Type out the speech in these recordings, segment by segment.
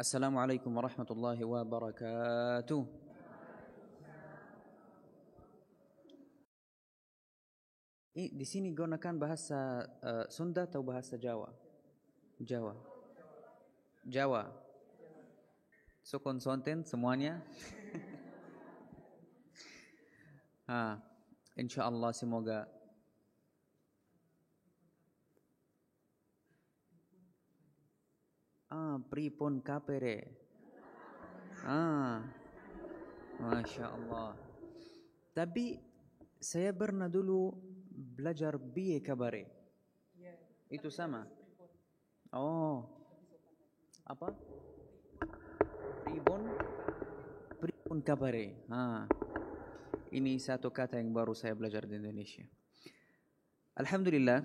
Assalamualaikum warahmatullahi wabarakatuh. Di sini gunakan bahasa Sunda atau bahasa Jawa? Jawa. Jawa. So konsonten semuanya. Insyaallah semoga pripun kapere. Masya Allah. Tapi saya pernah dulu belajar biye kabare. Itu sama. Oh. Apa? Pripun kabare. Ini satu kata yang baru saya belajar di Indonesia. Alhamdulillah,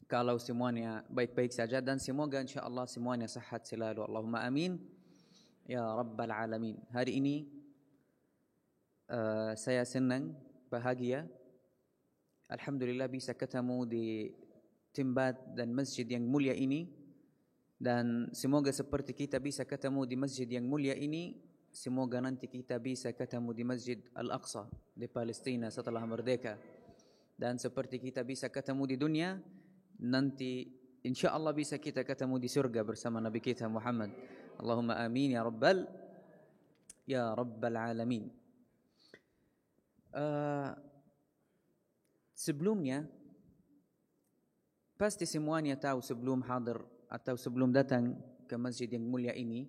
kalau semuanya baik-baik saja dan semoga insyaallah semuanya sehat selalu. Allahumma amin ya rabbal alamin. Hari ini saya senang, bahagia. Alhamdulillah bisa ketemu di tempat dan masjid yang mulia ini, dan semoga seperti kita bisa ketemu di masjid yang mulia ini, semoga nanti kita bisa ketemu di Masjid Al-Aqsa di Palestina setelah merdeka. Dan seperti kita bisa ketemu di dunia, nanti insyaallah bisa kita ketemu di surga bersama Nabi kita Muhammad. Allahumma amin ya rabbal alamin. Sebelumnya pasti semuanya tahu sebelum hadir atau sebelum datang ke masjid yang mulia ini,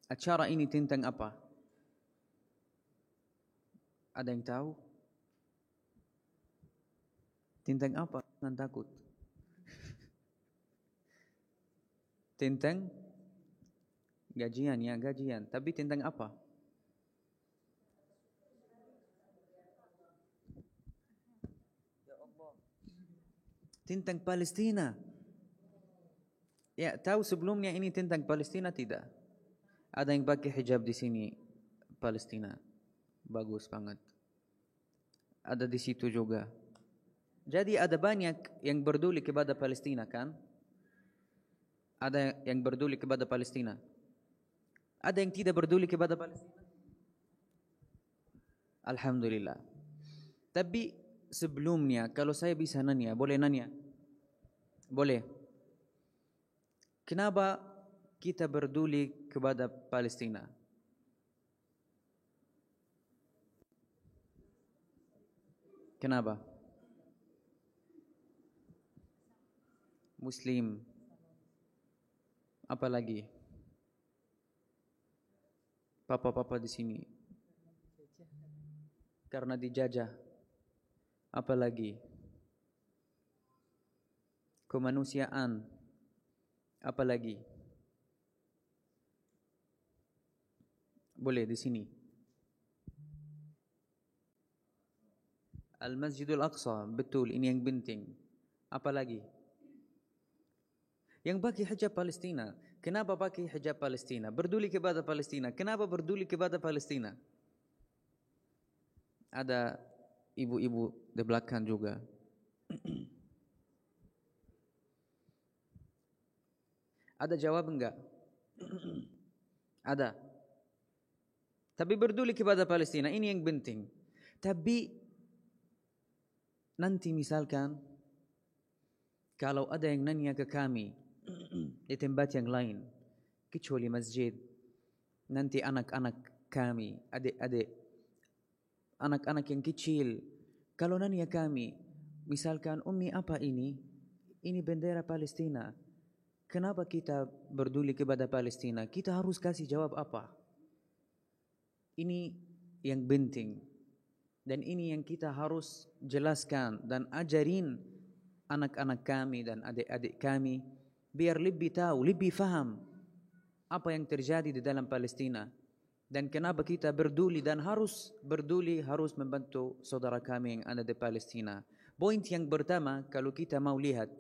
acara ini tentang apa? Ada yang tahu? Tentang apa? Jangan takut. Tentang gajian ya, gajian. Tapi tentang apa? Tentang Palestina. Ya, tahu sebelumnya ini tentang Palestina tidak? Ada yang pakai hijab di sini Palestina. Bagus banget. Ada di situ juga. Jadi ada banyak yang peduli kepada Palestina kan? Ada yang peduli kepada Palestina. Ada yang tidak peduli kepada Palestina? Alhamdulillah. Tapi sebelumnya kalau saya bisa nanya, boleh nanya? Boleh. Kenapa kita peduli kepada Palestina? Kenapa? Muslim. Apalagi? Papa-papa di sini. Karena dijajah. Apalagi? Kemanusiaan. Apalagi? Boleh di sini. Al-Masjidul Aqsa, betul, ini yang penting. Apalagi? Yang pakai hijab Palestina. Kenapa pakai hijab Palestina? Peduli kepada Palestina. Kenapa peduli kepada Palestina? Ada ibu-ibu di belakang juga. Ada jawab enggak? Ada. Tapi peduli kepada Palestina, ini yang penting. Tapi nanti misalkan kalau ada yang nanya ke kami di tempat yang lain, kecuali masjid, nanti anak-anak kami, adik-adik, anak-anak yang kecil, kalau nanya kami, misalkan, Ummi apa ini? Ini bendera Palestina. Kenapa kita peduli kepada Palestina? Kita harus kasih jawab apa? Ini yang penting. Dan ini yang kita harus jelaskan dan ajarin anak-anak kami dan adik-adik kami, biar lebih tahu, lebih faham apa yang terjadi di dalam Palestina. Dan kenapa kita peduli dan harus peduli, harus membantu saudara kami yang ada di Palestina. Poin yang pertama, kalau kita mau lihat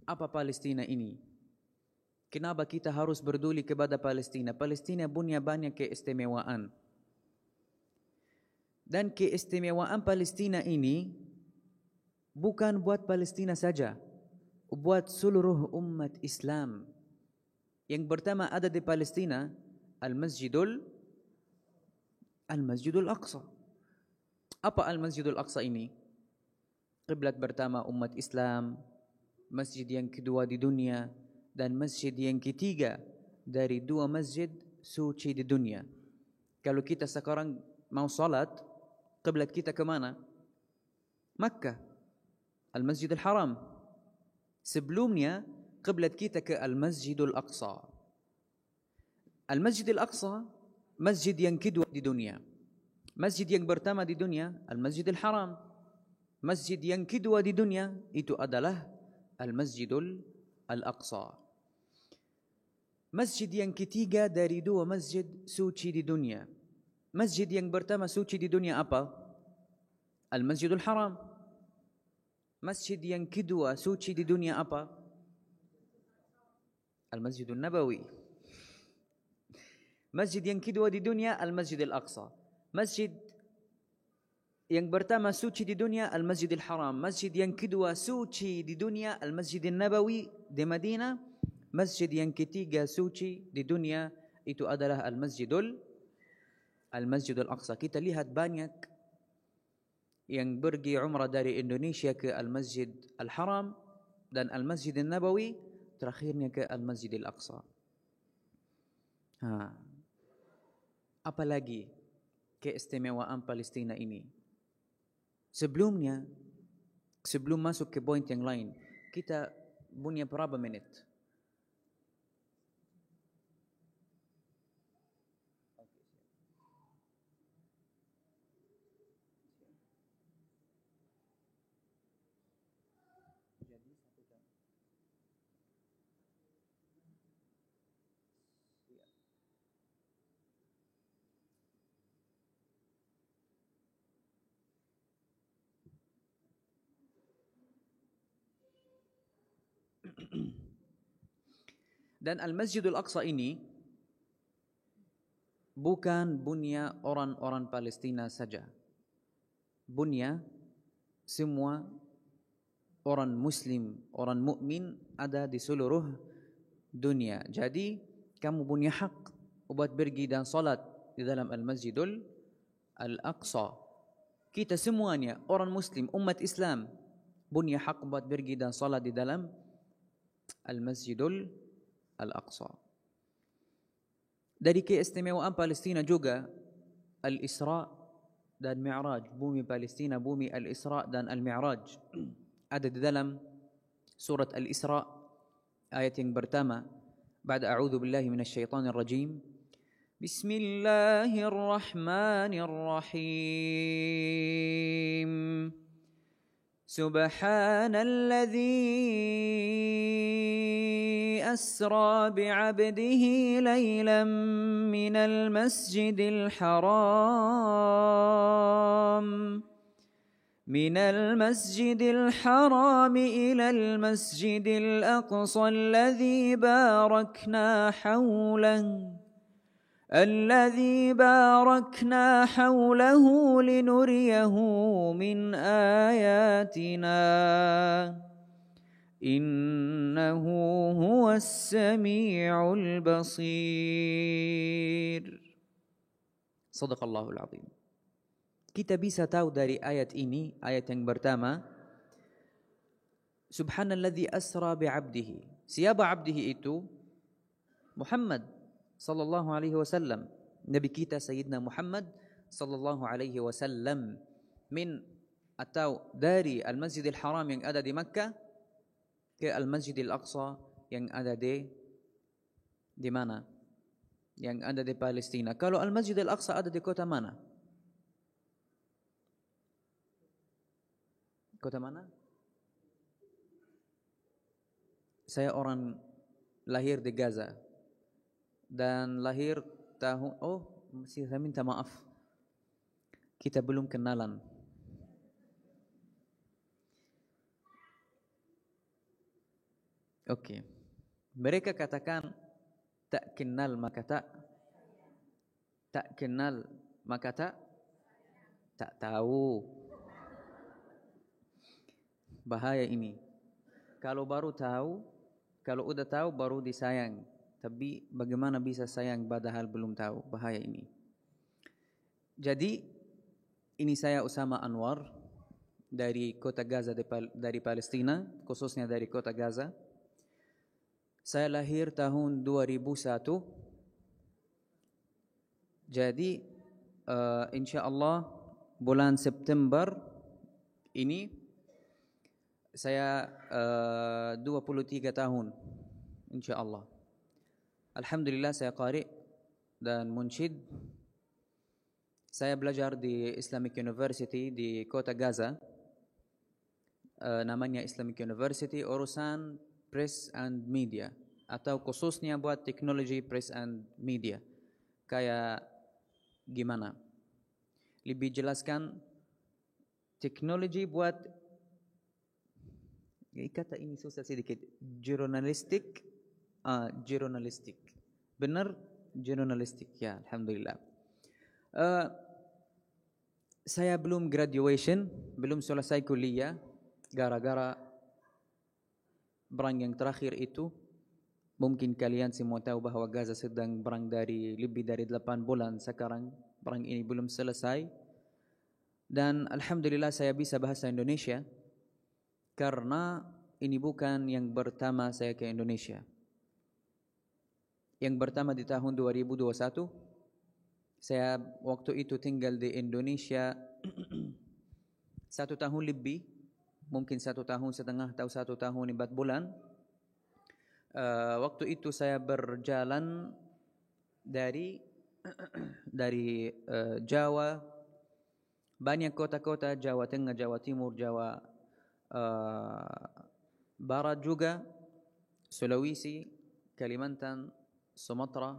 apa Palestina ini, kenapa kita harus peduli kepada Palestina? Palestina punya banyak keistimewaan. Dan keistimewaan Palestina ini bukan buat Palestina saja, buat seluruh umat Islam. Yang pertama ada di Palestina, Al-Masjidul Aqsa. Apa Al-Masjidul Aqsa ini? Qiblat pertama umat Islam, masjid yang kedua di dunia, dan masjid yang ketiga dari dua masjid suci di dunia. Kalau kita sekarang mau salat, qiblat kita ke mana? Makkah, Al-Masjidil Haram. Sebelumnya qiblat kita ke Al-Masjidul Aqsa. Al-Masjidil Aqsa masjid yang kedua di dunia. Masjid yang pertama di dunia Al-Masjidil Haram. Masjid yang kedua di dunia itu adalah Al-Masjidul Al-Aqsa. Masjid yang ketiga dari dua masjid suci di dunia. Masjid yang pertama suci di dunia apa? Al-Masjidul Haram. Masjid yang kedua suci di dunia apa? Al-Masjidul Nabawi. Masjid yang kedua di dunia Al-Masjidil Aqsa. Masjid yang pertama suci di dunia Al-Masjidil Haram. Masjid yang kedua suci di dunia Al-Masjidil Nabawi di Madinah. Masjid yang ketiga suci di dunia itu adalah Al-Masjidul Aqsa. Kita lihat banyak yang pergi umrah dari Indonesia ke Al-Masjid Al-Haram dan Al-Masjidil Nabawi, terakhirnya ke Al-Masjidil Aqsa. Apalagi keistimewaan Palestina ini? Sebelumnya, sebelum masuk ke poin yang lain, kita punya berapa menit? Dan Al-Masjidul Aqsa ini bukan punya orang-orang Palestina saja. Punya semua orang Muslim, orang mukmin ada di seluruh dunia. Jadi kamu punya hak buat pergi dan salat di dalam Al-Masjidul Al-Aqsa. Kita semuanya orang Muslim, umat Islam punya hak buat pergi dan salat di dalam Al-Masjidul Al-Aqsa. Dari keistimewaan Palestina juga Al-Isra dan Mi'raj. Bumi Palestina, bumi Al-Isra dan Al-Mi'raj. Ada di dalam surat Al-Isra ayat yang pertama. Ba'da a'udzu billahi minasyaitonir rajim. Bismillahirrahmanirrahim. Subhanalladzi asra bi'abdihi laylan minal masjidil haram إلى المسجد الأقصى الذي باركنا حوله لنريه من آياتنا إنه هو السميع البصير. صدق الله العظيم. Kita bisa tahu dari ayat ini, ayat yang pertama, Subhanalladzi asra bi'abdihi. Siapa abdihi itu? Muhammad sallallahu alaihi wasallam. Nabi kita Sayyidina Muhammad sallallahu alaihi wasallam atau dari Al-Masjidil Haram yang ada di Makkah ke Al-Masjidil Aqsa yang ada di mana? Yang ada di Palestina. Kalau Al-Masjidil Aqsa ada di kota mana? Kota mana? Saya orang lahir di Gaza dan lahir tahun saya minta maaf. Kita belum kenalan. Oke. Mereka katakan tak kenal maka tak kenal maka tak tahu. Bahaya ini. Kalau baru tahu, kalau udah tahu baru disayang. Tapi bagaimana bisa sayang padahal belum tahu bahaya ini. Jadi ini saya Usama Anwar dari kota Gaza dari Palestina, khususnya dari kota Gaza. Saya lahir tahun 2001. Jadi insyaallah bulan September ini saya 23 tahun insyaallah. Alhamdulillah saya qari dan munsyid. Saya belajar di Islamic University di kota Gaza. Namanya Islamic University urusan Press and Media atau khususnya buat teknologi Press and Media. Kayak gimana? Lebih jelaskan teknologi buat kata ini susah sedikit. Jurnalistik. Benar, jurnalistik ya, alhamdulillah. Saya belum graduation, belum selesai kuliah gara-gara perang yang terakhir itu. Mungkin kalian semua tahu bahwa Gaza sedang perang dari lebih dari 8 bulan sekarang. Perang ini belum selesai. Dan alhamdulillah saya bisa bahasa Indonesia karena ini bukan yang pertama saya ke Indonesia. Yang pertama di tahun 2021, saya waktu itu tinggal di Indonesia 1 tahun lebih, mungkin 1 tahun setengah atau 1 tahun 4 bulan. Waktu itu saya berjalan dari Jawa, banyak kota-kota Jawa Tengah, Jawa Timur, Jawa Barat juga, Sulawesi, Kalimantan, Sumatera.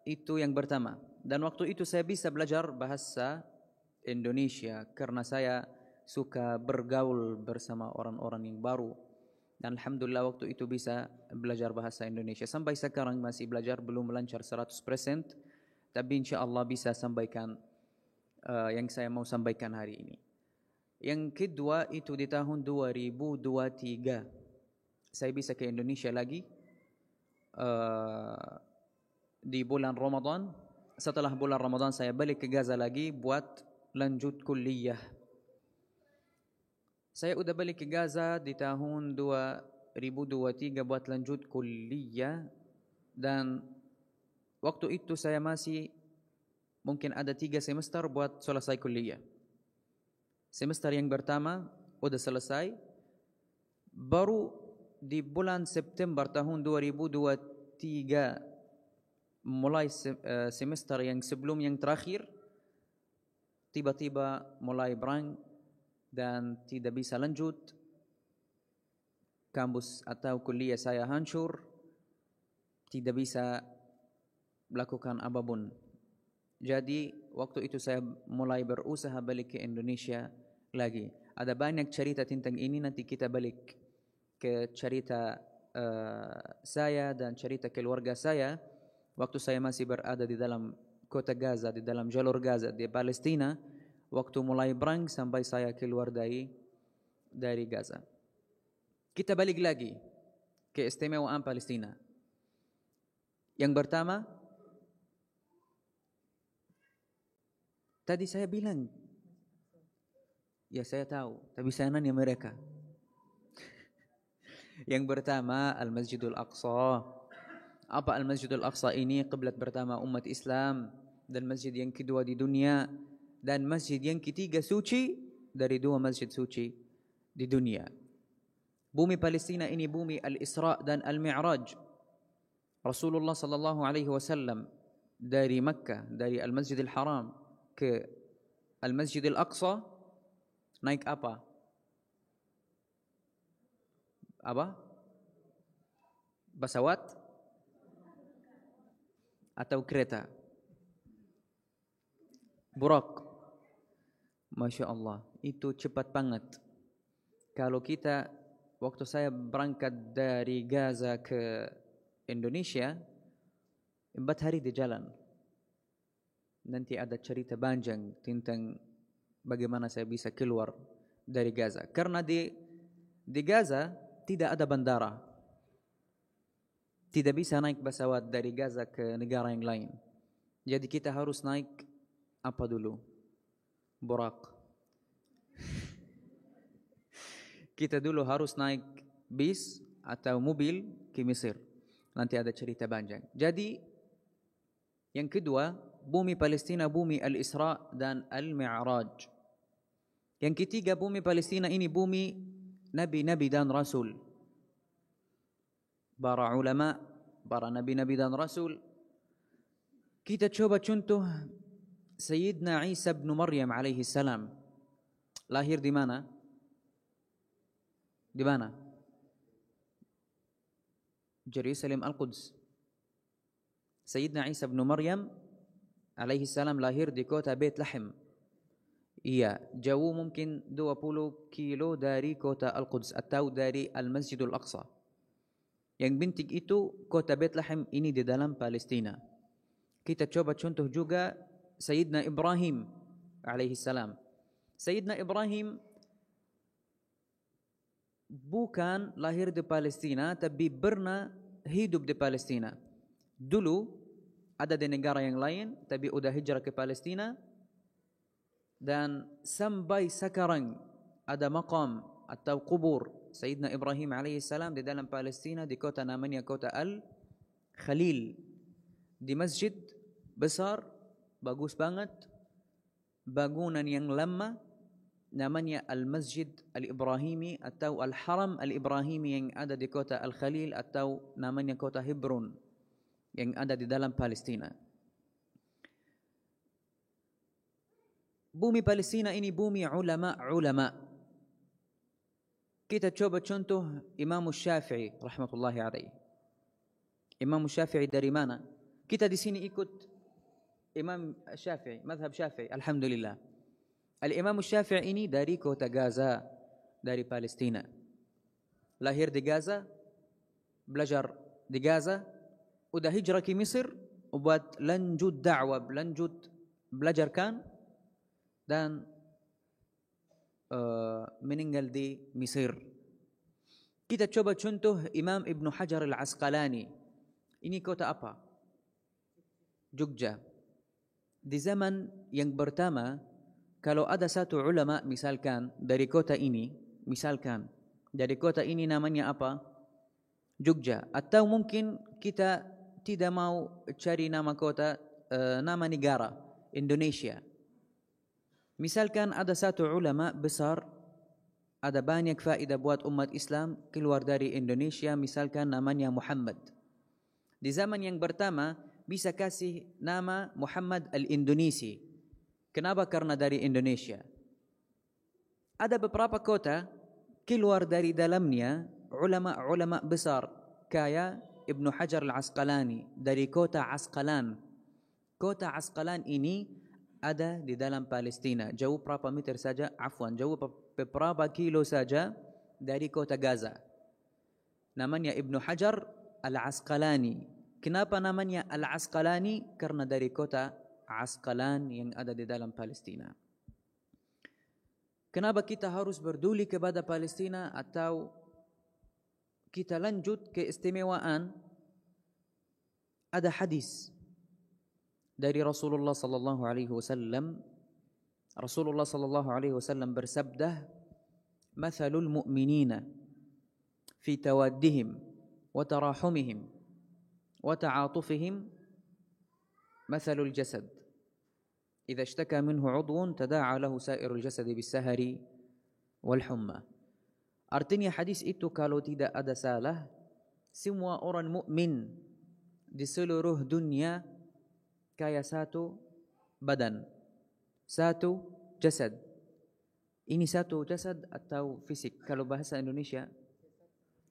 Itu yang pertama. Dan waktu itu saya bisa belajar bahasa Indonesia karena saya suka bergaul bersama orang-orang yang baru. Dan alhamdulillah waktu itu bisa belajar bahasa Indonesia. Sampai sekarang masih belajar, belum lancar 100%. Tapi insyaallah bisa sampaikan yang saya mau sampaikan hari ini. Yang kedua itu di tahun 2023 saya bisa ke Indonesia lagi di bulan Ramadan. Setelah bulan Ramadan saya balik ke Gaza lagi buat lanjut kuliah. Saya udah balik ke Gaza di tahun 2023 buat lanjut kuliah. Dan waktu itu saya masih mungkin ada 3 semester buat selesai kuliah. Semester yang pertama udah selesai. Baru di bulan September tahun 2023 mulai semester yang sebelum yang terakhir, tiba-tiba mulai perang dan tidak bisa lanjut. Kampus atau kuliah saya hancur, tidak bisa melakukan apapun. Jadi waktu itu saya mulai berusaha balik ke Indonesia lagi. Ada banyak cerita tentang ini, nanti kita balik ke cerita saya dan cerita keluarga saya. Waktu saya masih berada di dalam kota Gaza, di dalam jalur Gaza di Palestina, waktu mulai perang sampai saya keluar dari Gaza. Kita balik lagi ke istimewaan Palestina. Yang pertama, tadi saya bilang, ya saya tahu, tapi saya nanya mereka. Yang pertama, Al-Masjidul Aqsa. Apa Al-Masjidul Aqsa ini? Qiblat pertama umat Islam dan masjid yang kedua di dunia dan masjid yang ketiga suci dari 2 masjid suci di dunia. Bumi Palestina ini bumi Al-Isra dan Al-Mi'raj. Rasulullah sallallahu alaihi wasallam dari Makkah, dari Al-Masjidil Haram ke Al-Masjidil Aqsa naik apa? Apa? Pesawat atau kereta? Burak. Masya Allah, itu cepat banget. Kalau kita, waktu saya berangkat dari Gaza ke Indonesia, 4 hari di jalan. Nanti ada cerita panjang tentang bagaimana saya bisa keluar dari Gaza. Karena di Gaza tidak ada bandara. tidak bisa naik pesawat dari Gaza ke negara yang lain. Jadi kita harus naik apa dulu? Borak. Kita dulu harus naik bis atau mobil ke Mesir. Nanti ada cerita panjang. Jadi yang kedua, bumi Palestina, bumi Al-Isra dan Al-Mi'raj. Yang ketiga, bumi Palestina ini bumi nabi-nabi dan rasul. Para ulama, para nabi-nabi dan rasul. Kita coba contoh Sayyidina Isa bin Maryam alaihi salam. Lahir di mana? Di mana? Jerusalem Al-Quds. Sayyidina Isa bin Maryam alaihi salam lahir di kota Bethlehem. Iya, jauh mungkin 20 kilo dari kota Al-Quds atau dari Al-Masjidul Aqsa. Yang bintik itu kota Bethlehem ini di dalam Palestina. Kita coba contoh juga Sayyidina Ibrahim alaihi salam. Sayyidina Ibrahim bukan lahir di Palestina tapi pernah hidup di Palestina. Dulu ada di negara yang lain tapi udah hijrah ke Palestina. Dan sampai sekarang ada maqam atau kubur Sayyidina Ibrahim alaihissalam di dalam Palestina di kota namanya kota Al-Khalil. Di masjid besar, bagus banget, bangunan yang lama namanya Al-Masjid Al-Ibrahimi atau Al-Haram Al-Ibrahimi yang ada di kota Al-Khalil atau namanya kota Hebron yang ada di dalam Palestina. Bumi Palestina ini bumi ulama-ulama. Kita coba contoh Imam Syafi'i rahmatullahi alaihi. Imam Syafi'i dari mana? Kita di sini ikut Imam Syafi'i, mazhab Syafi'i, alhamdulillah. Al-Imam Syafi'i ini dari kota Gaza, dari Palestina. Lahir di Gaza, belajar di Gaza, udah hijrah ke Mesir, buat lanjut da'wah, lanjut belajarkan, dan meninggal di Mesir. Kita coba contoh Imam Ibn Hajar Al-Asqalani. Ini kota apa? Jogja. Di zaman yang pertama, kalau ada satu ulama misalkan dari kota ini, misalkan dari kota ini namanya apa? Jogja. Atau mungkin kita tidak mau cari nama kota, nama negara, Indonesia. Misalkan ada satu ulama besar, ada banyak faedah buat umat Islam keluar dari Indonesia, misalkan namanya Muhammad. Di zaman yang pertama bisa kasih nama Muhammad Al-Indonesi. Kenapa? Karena dari Indonesia. Ada beberapa kota keluar dari dalamnya ulama-ulama besar kayak Ibn Hajar Al-Asqalani dari kota Asqalan. Kota Asqalan ini ada di dalam Palestina, jauh berapa meter saja, jauh beberapa kilo saja dari kota Gaza. Namanya Ibn Hajar Al-Asqalani. Kenapa namanya Al-Asqalani? Karena dari kota Asqalan yang ada di dalam Palestina. Kenapa kita harus berduli kepada Palestina atau kita lanjut keistimewaan? Ada hadis dari Rasulullah sallallahu alaihi wasallam. Rasulullah sallallahu alaihi wasallam bersabda, "Mathalul mu'minina fi tawaddihim wa tarahumihim wa ta'atufihim mathalul jasad. Idza ishtaka minhu 'udwun tada'a lahu sa'irul jasadi bis-sahari wal humma." Artinya hadis itu kalau tidak ada salah, semua orang mukmin di seluruh dunia kayak satu badan, satu jasad. Ini satu jasad atau fisik? Kalau bahasa Indonesia,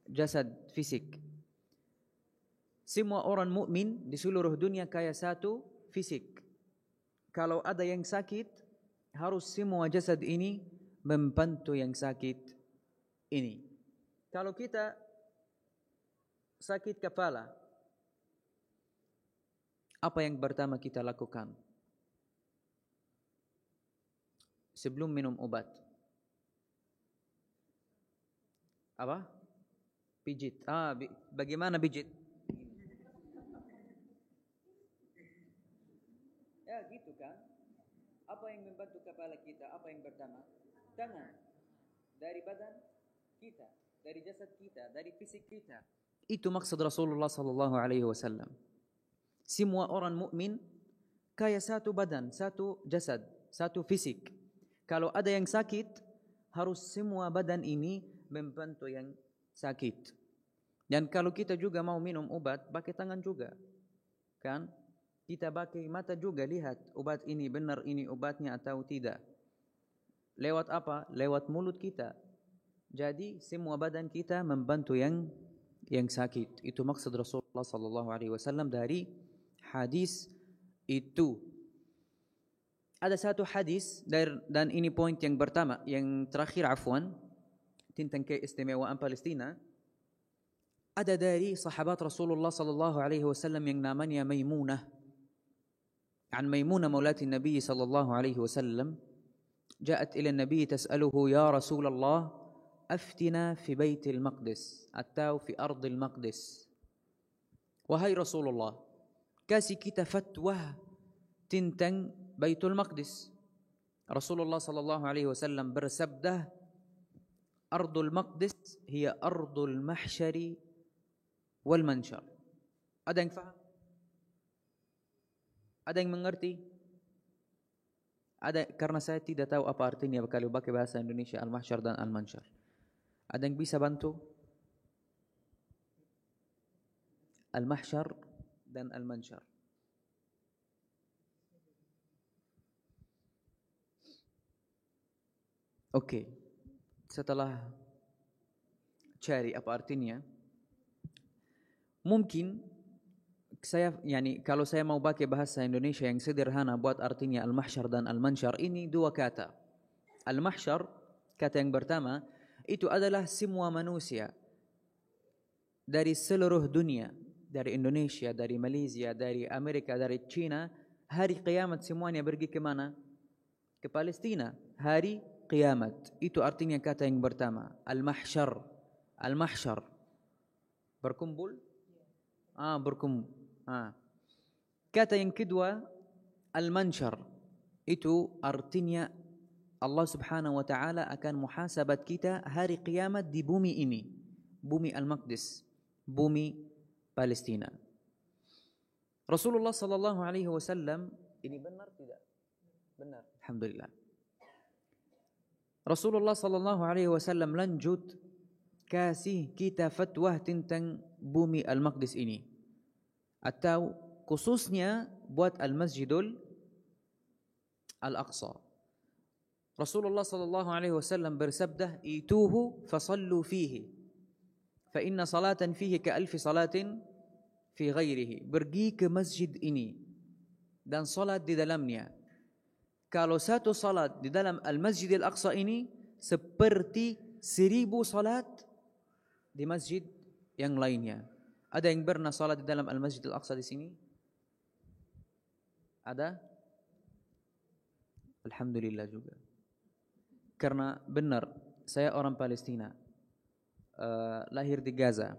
jasad fisik. Semua orang mukmin di seluruh dunia kayak satu fisik. Kalau ada yang sakit, harus semua jasad ini membantu yang sakit ini. Kalau kita sakit kepala, apa yang pertama kita lakukan? Sebelum minum obat. Apa? Pijit. Bagaimana pijit? kan? Apa yang membantu kepala kita? Apa yang pertama? Tangan. Dari badan kita, dari jasad kita, dari fisik kita. Itu maksud Rasulullah sallallahu alaihi wasallam. Semua orang mukmin kayak satu badan, satu jasad, satu fisik. Kalau ada yang sakit, harus semua badan ini membantu yang sakit. Dan kalau kita juga mau minum obat, pakai tangan juga. Kan? Kita pakai mata juga lihat obat ini benar ini obatnya atau tidak. Lewat apa? Lewat mulut kita. Jadi semua badan kita membantu yang sakit. Itu maksud Rasulullah sallallahu alaihi wasallam dari hadis itu. Ada satu hadis dan ini poin yang pertama, yang terakhir afwan, tentang keistimewaan Palestina. Ada dari sahabat Rasulullah sallallahu alaihi wasallam yang namanya Maimunah. عن ميمونة مولاة النبي صلى الله عليه وسلم جاءت إلى النبي تسأله يا رسول الله أفتنا في بيت المقدس atau في أرض المقدس. Wahai Rasulullah, kasih kita fatwa tentang Baitul Maqdis. Rasulullah sallallahu alaihi wasallam bersabda, Ardul Maqdis hiya ardul mahsyari wal mansyar. Ada yang faham? Ada yang mengerti? Ada, karena saya tidak tahu apa artinya kalau pakai bahasa Indonesia al-mahsyar dan al-mansyar. Ada yang bisa bantu? Al-mahsyar dan al-mansyar. Oke. Setelah cari apa artinya, mungkin saya kalau saya mau pakai bahasa Indonesia yang sederhana buat artinya al-mahsyar dan al-mansyar, ini dua kata. Al-mahsyar, kata yang pertama, itu adalah semua manusia dari seluruh dunia, dari Indonesia, dari Malaysia, dari Amerika, dari China, hari kiamat semuanya pergi ke mana? Ke Palestina. Hari kiamat. Itu artinya kata yang pertama, al-mahsyar. Al-mahsyar. Berkumpul? Berkumpul. Kata yang kedua, al-mansyar. Itu artinya Allah subhanahu wa ta'ala akan muhasabat kita hari kiamat di bumi ini. Bumi Al-Maqdis. Bumi Palestina. Rasulullah sallallahu alaihi wasallam, ini benar tidak? Benar. Alhamdulillah. Rasulullah sallallahu alaihi wasallam lanjut kasih kita fatwa tentang bumi Al-Maqdis ini. Atau khususnya buat Al-Masjidul Al-Aqsa. Rasulullah sallallahu alaihi wasallam bersabda, "Ituhu fasallu fihi, fa inna salatan fihi ka alfi salatin fi ghairihi." Pergi ke masjid ini dan salat di dalamnya. Kalau satu salat di dalam Al-Masjid Al-Aqsa ini seperti 1000 salat di masjid yang lainnya. Ada yang pernah salat di dalam Al-Masjid Al-Aqsa di sini? Ada? Alhamdulillah juga. Karena benar, saya orang Palestina, lahir di Gaza.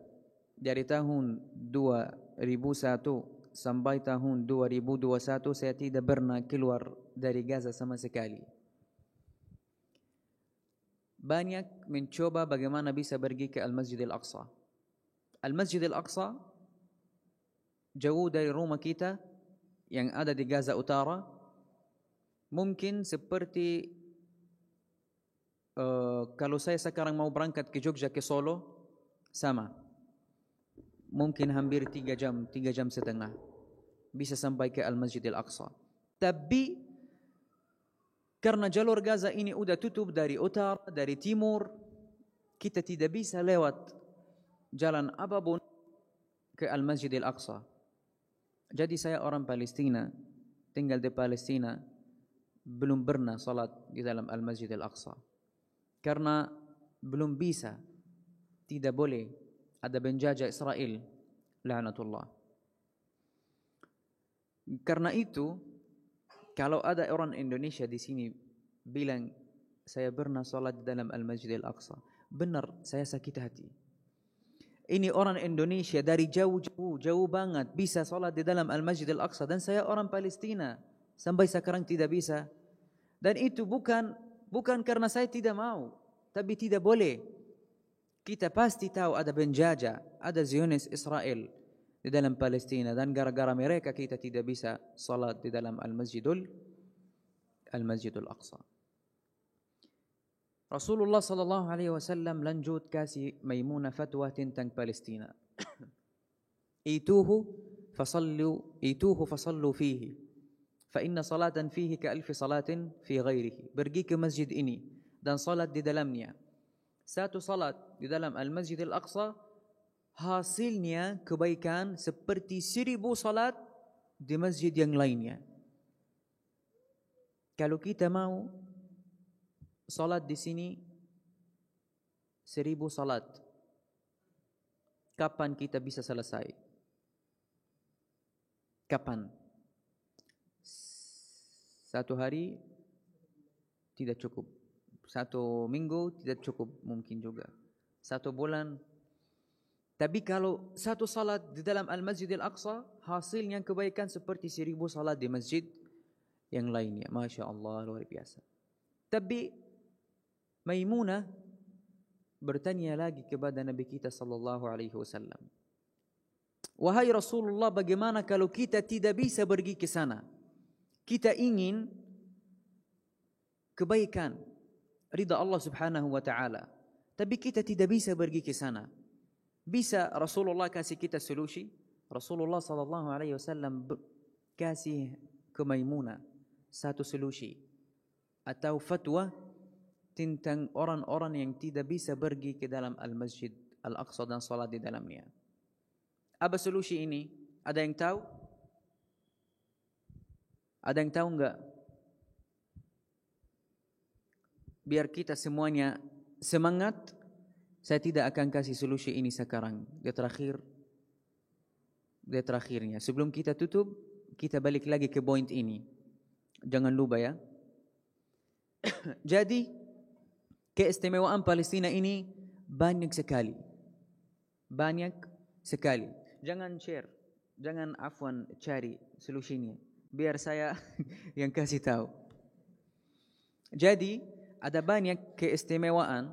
Dari tahun 2001 sampai tahun 2021 saya tidak pernah keluar dari Gaza sama sekali. Banyak mencoba bagaimana bisa pergi ke Al-Masjid Al-Aqsa. Al-Masjid Al-Aqsa jauh dari rumah kita yang ada di Gaza Utara. Mungkin seperti kalau saya sekarang mau berangkat ke Jogja ke Solo, sama. Mungkin hampir 3 jam, 3 jam setengah bisa sampai ke Al-Masjid Al-Aqsa. Tapi karena jalur Gaza ini udah tutup dari utara, dari timur, kita tidak bisa lewat jalan apapun ke Al-Masjid Al-Aqsa. Jadi saya orang Palestina, tinggal di Palestina, belum pernah salat di dalam Al-Masjid Al-Aqsa. Karena belum bisa, tidak boleh ada penjajah Israel, la'natullah. Karena itu, kalau ada orang Indonesia di sini bilang saya pernah salat di dalam Al-Masjid Al-Aqsa, benar, saya sakit hati. Ini orang Indonesia dari jauh banget bisa salat di dalam Al-Masjid Al-Aqsa dan saya orang Palestina. Sampai sekarang tidak bisa. Dan itu bukan karena saya tidak mau, tapi tidak boleh. Kita pasti tahu ada penjajah, ada Zionis Israel di dalam Palestina, dan gara-gara mereka kita tidak bisa salat di dalam Al-Masjidul Aqsa. Rasulullah sallallahu alaihi wasallam lanjut kasih Maimunah fatwa tentang Palestina. Ituhu fasallu fihi. Fa inna salatan fihi ka alfi salatin fi ghairihi. Pergi ke masjid ini dan salat di dalamnya. Satu salat di dalam Al-Masjid Al-Aqsa hasilnya kebaikan seperti 1000 salat di masjid yang lainnya. Kalau kita mau salat di sini 1000 salat, kapan kita bisa selesai? Kapan? Satu hari tidak cukup. Satu minggu tidak cukup mungkin juga. Satu bulan. Tapi kalau satu salat di dalam Al-Masjid Al-Aqsa, hasilnya kebaikan seperti 1000 salat di masjid yang lainnya. Masya Allah, luar biasa. Tapi Maimunah bertanya lagi kepada Nabi kita sallallahu alaihi wasallam. Wahai Rasulullah, bagaimana kalau kita tidak bisa pergi ke sana? Kita ingin kebaikan, ridha Allah subhanahu wa ta'ala, tapi kita tidak bisa pergi ke sana. Bisa Rasulullah kasih kita solusi? Rasulullah sallallahu alaihi wasallam kasih ke Maimunah satu solusi atau fatwa tentang orang-orang yang tidak bisa pergi ke dalam Al-Masjid Al-Aqsa dan salat di dalamnya. Apa solusi ini? Ada yang tahu? Ada yang tahu enggak? Biar kita semuanya semangat, saya tidak akan kasih solusi ini sekarang. Di terakhirnya. Sebelum kita tutup, kita balik lagi ke poin ini. Jangan lupa ya. Jadi keistimewaan Palestina ini banyak sekali. Banyak sekali. Jangan share, jangan cari solusinya. Biar saya yang kasih tahu. Jadi ada banyak keistimewaan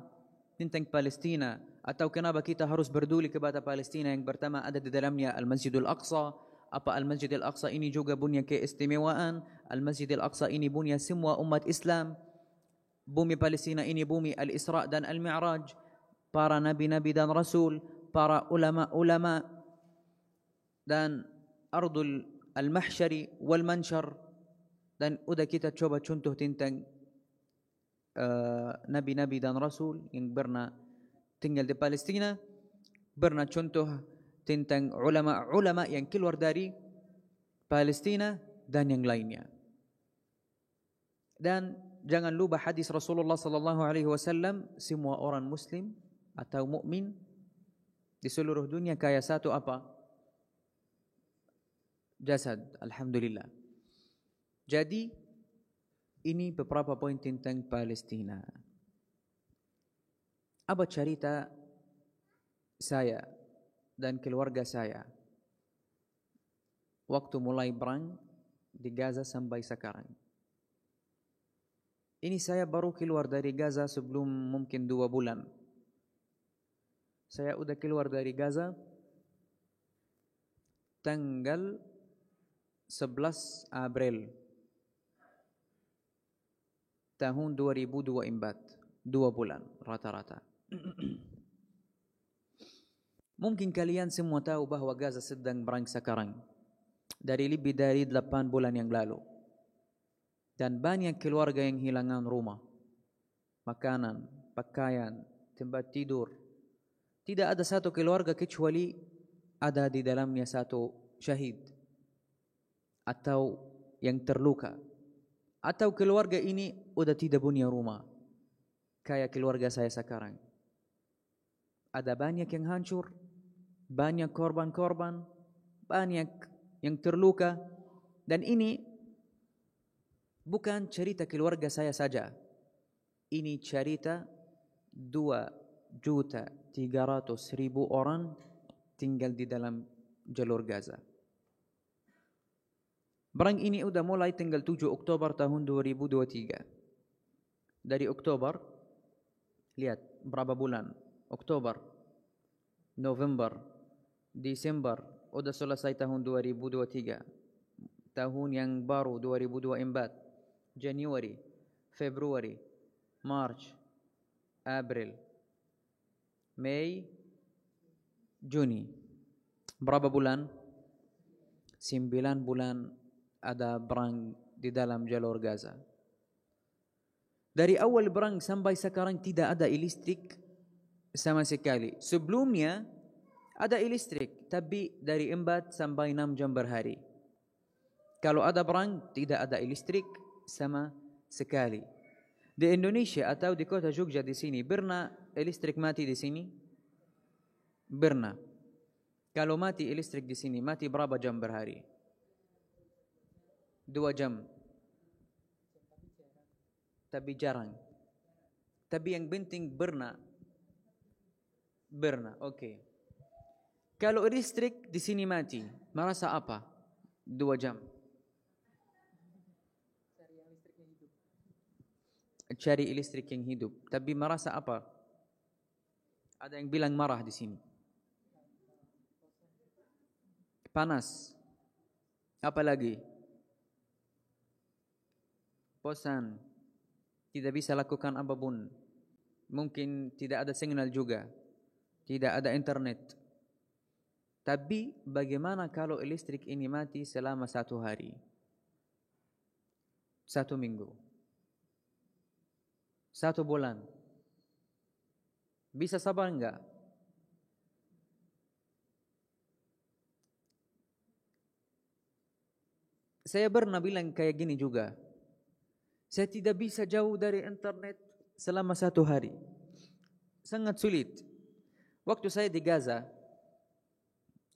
tentang Palestina, atau kenapa kita harus berduli kepada Palestina. Yang pertama ada di dalamnya Al-Masjidul Aqsa. Apa Al-Masjid Al-Aqsa ini juga punya keistimewaan. Al-Masjid Al-Aqsa ini punya semua umat Islam. Bumi Palestina ini bumi Al-Isra dan Al-Mi'raj, para nabi-nabi dan rasul, para ulama-ulama, dan ardul al-mahsyari wal mansyar. Dan udah kita coba contoh tentang nabi-nabi dan rasul yang pernah tinggal di Palestina, pernah contoh tentang ulama-ulama yang keluar dari Palestina dan yang lainnya. Dan jangan lupa hadis Rasulullah sallallahu alaihi wasallam, semua orang muslim atau mukmin di seluruh dunia kaya satu apa? Jasad. Alhamdulillah. Jadi ini beberapa poin tentang Palestina. Apa cerita saya dan keluarga saya waktu mulai perang di Gaza sampai sekarang? Ini saya baru keluar dari Gaza sebelum mungkin 2 bulan. Saya udah keluar dari Gaza tanggal 11 April tahun 2024. 2 bulan rata-rata. Mungkin kalian semua tahu bahwa Gaza sedang perang sekarang. Dari lebih dari 8 bulan yang lalu. Dan banyak keluarga yang hilangan rumah, makanan, pakaian, tempat tidur. Tidak ada satu keluarga kecuali ada di dalamnya satu syahid atau yang terluka. Atau keluarga ini udah tidak punya rumah, kayak keluarga saya sekarang. Ada banyak yang hancur, banyak korban-korban, banyak yang terluka. Dan ini bukan cerita keluarga saya saja. Ini cerita 2.300.000 orang tinggal di dalam jalur Gaza. Perang ini udah mulai tanggal 7 Oktober tahun 2023. Dari Oktober, lihat berapa bulan. Oktober, November, Desember, udah selesai tahun 2023. Tahun yang baru 2024. Januari, Februari, March, April, Mei, Juni. Berapa bulan? 9 bulan ada perang di dalam jalur Gaza. Dari awal perang sampai sekarang tidak ada listrik sama sekali. Sebelumnya ada listrik, tapi dari 4 sampai 6 jam per hari. Kalau ada perang tidak ada listrik sama sekali. Di Indonesia atau di kota Jogja di sini, pernah listrik mati di sini? Pernah. Kalau mati listrik di sini, mati berapa jam per hari? 2 jam. Tapi jarang. Tapi yang penting pernah. Oke. Kalau listrik di sini mati, merasa apa? 2 jam. Cari listrik yang hidup. Tapi merasa apa? Ada yang bilang marah di sini. Panas. Apa lagi? Bosan. Tidak bisa lakukan apapun. Mungkin tidak ada signal juga. Tidak ada internet. Tapi bagaimana kalau listrik ini mati selama 1 hari? 1 minggu. 1 bulan. Bisa sabar enggak? Saya pernah bilang kayak gini juga. Saya tidak bisa jauh dari internet selama 1 hari. Sangat sulit. Waktu saya di Gaza,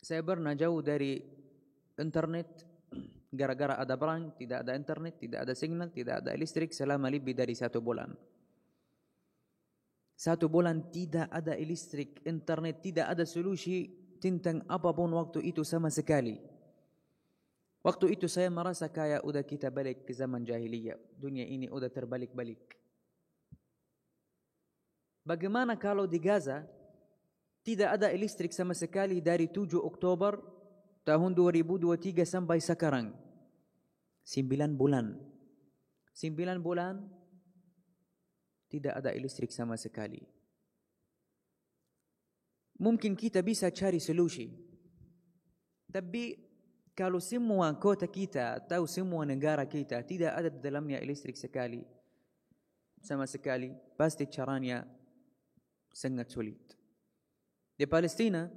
saya pernah jauh dari internet gara-gara ada perang, tidak ada internet, tidak ada signal, tidak ada listrik selama lebih dari 1 bulan. 1 bulan tidak ada listrik, internet, tidak ada solusi tentang apapun waktu itu sama sekali. Waktu itu saya merasa kayak udah kita balik ke zaman jahiliyah. Dunia ini udah terbalik-balik. Bagaimana kalau di Gaza tidak ada listrik sama sekali dari 7 Oktober tahun 2023 sampai sekarang? 9 bulan. 9 bulan tidak ada listrik sama sekali. Mungkin kita bisa cari solusi. Tapi kalau semua kota kita atau semua negara kita tidak ada di dalamnya listrik sama sekali, pasti caranya sangat sulit. Di Palestina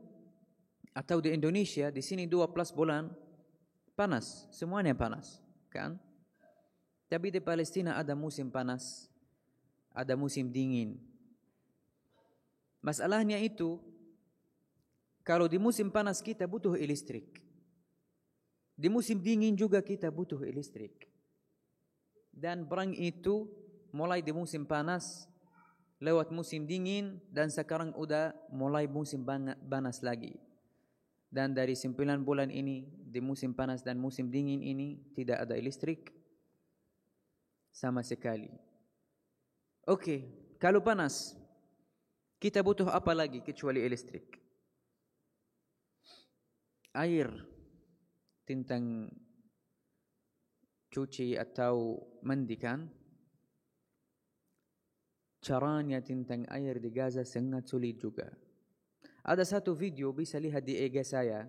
atau di Indonesia, di sini 12 bulan panas, semuanya panas, kan? Tapi di Palestina ada musim panas, ada musim dingin. Masalahnya itu, kalau di musim panas kita butuh listrik. Di musim dingin juga kita butuh listrik. Dan perang itu mulai di musim panas, lewat musim dingin, dan sekarang udah mulai musim panas lagi. Dan dari 9 bulan ini, di musim panas dan musim dingin ini, tidak ada listrik sama sekali. Oke, kalau panas, kita butuh apa lagi kecuali listrik? Air. Tentang cuci atau mandi, kan? Caranya tentang air di Gaza sangat sulit juga. Ada satu video bisa lihat di IG saya,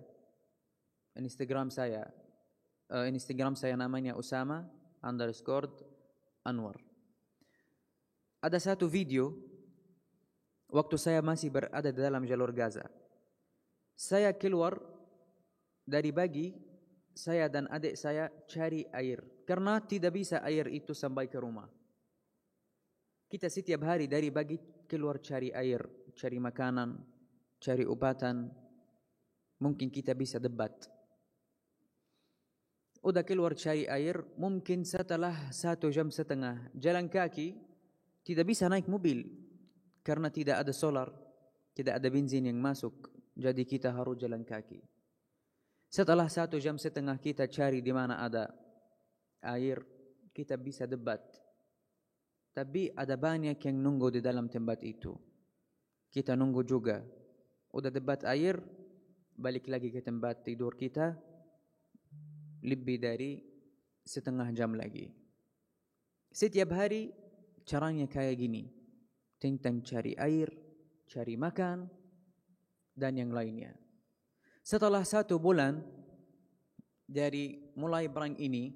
Instagram saya namanya Usama_Anwar. Ada satu video waktu saya masih berada di dalam jalur Gaza. Saya keluar dari pagi, saya dan adik saya cari air karena tidak bisa air itu sampai ke rumah. Kita setiap hari dari pagi keluar cari air, cari makanan, cari obatan. Mungkin kita bisa debat. Udah keluar cari air, mungkin setelah 1,5 jam jalan kaki, tidak bisa naik mobil karena tidak ada solar, tidak ada bensin yang masuk. Jadi kita harus jalan kaki. Setelah 1,5 jam kita cari di mana ada air, kita bisa debat. Tapi ada banyak yang nunggu di dalam tempat itu. Kita nunggu juga. Udah debat air, balik lagi ke tempat tidur kita, lebih dari 1/2 jam lagi. Setiap hari caranya kayak gini, tentang cari air, cari makan, dan yang lainnya. Setelah 1 bulan dari mulai perang ini,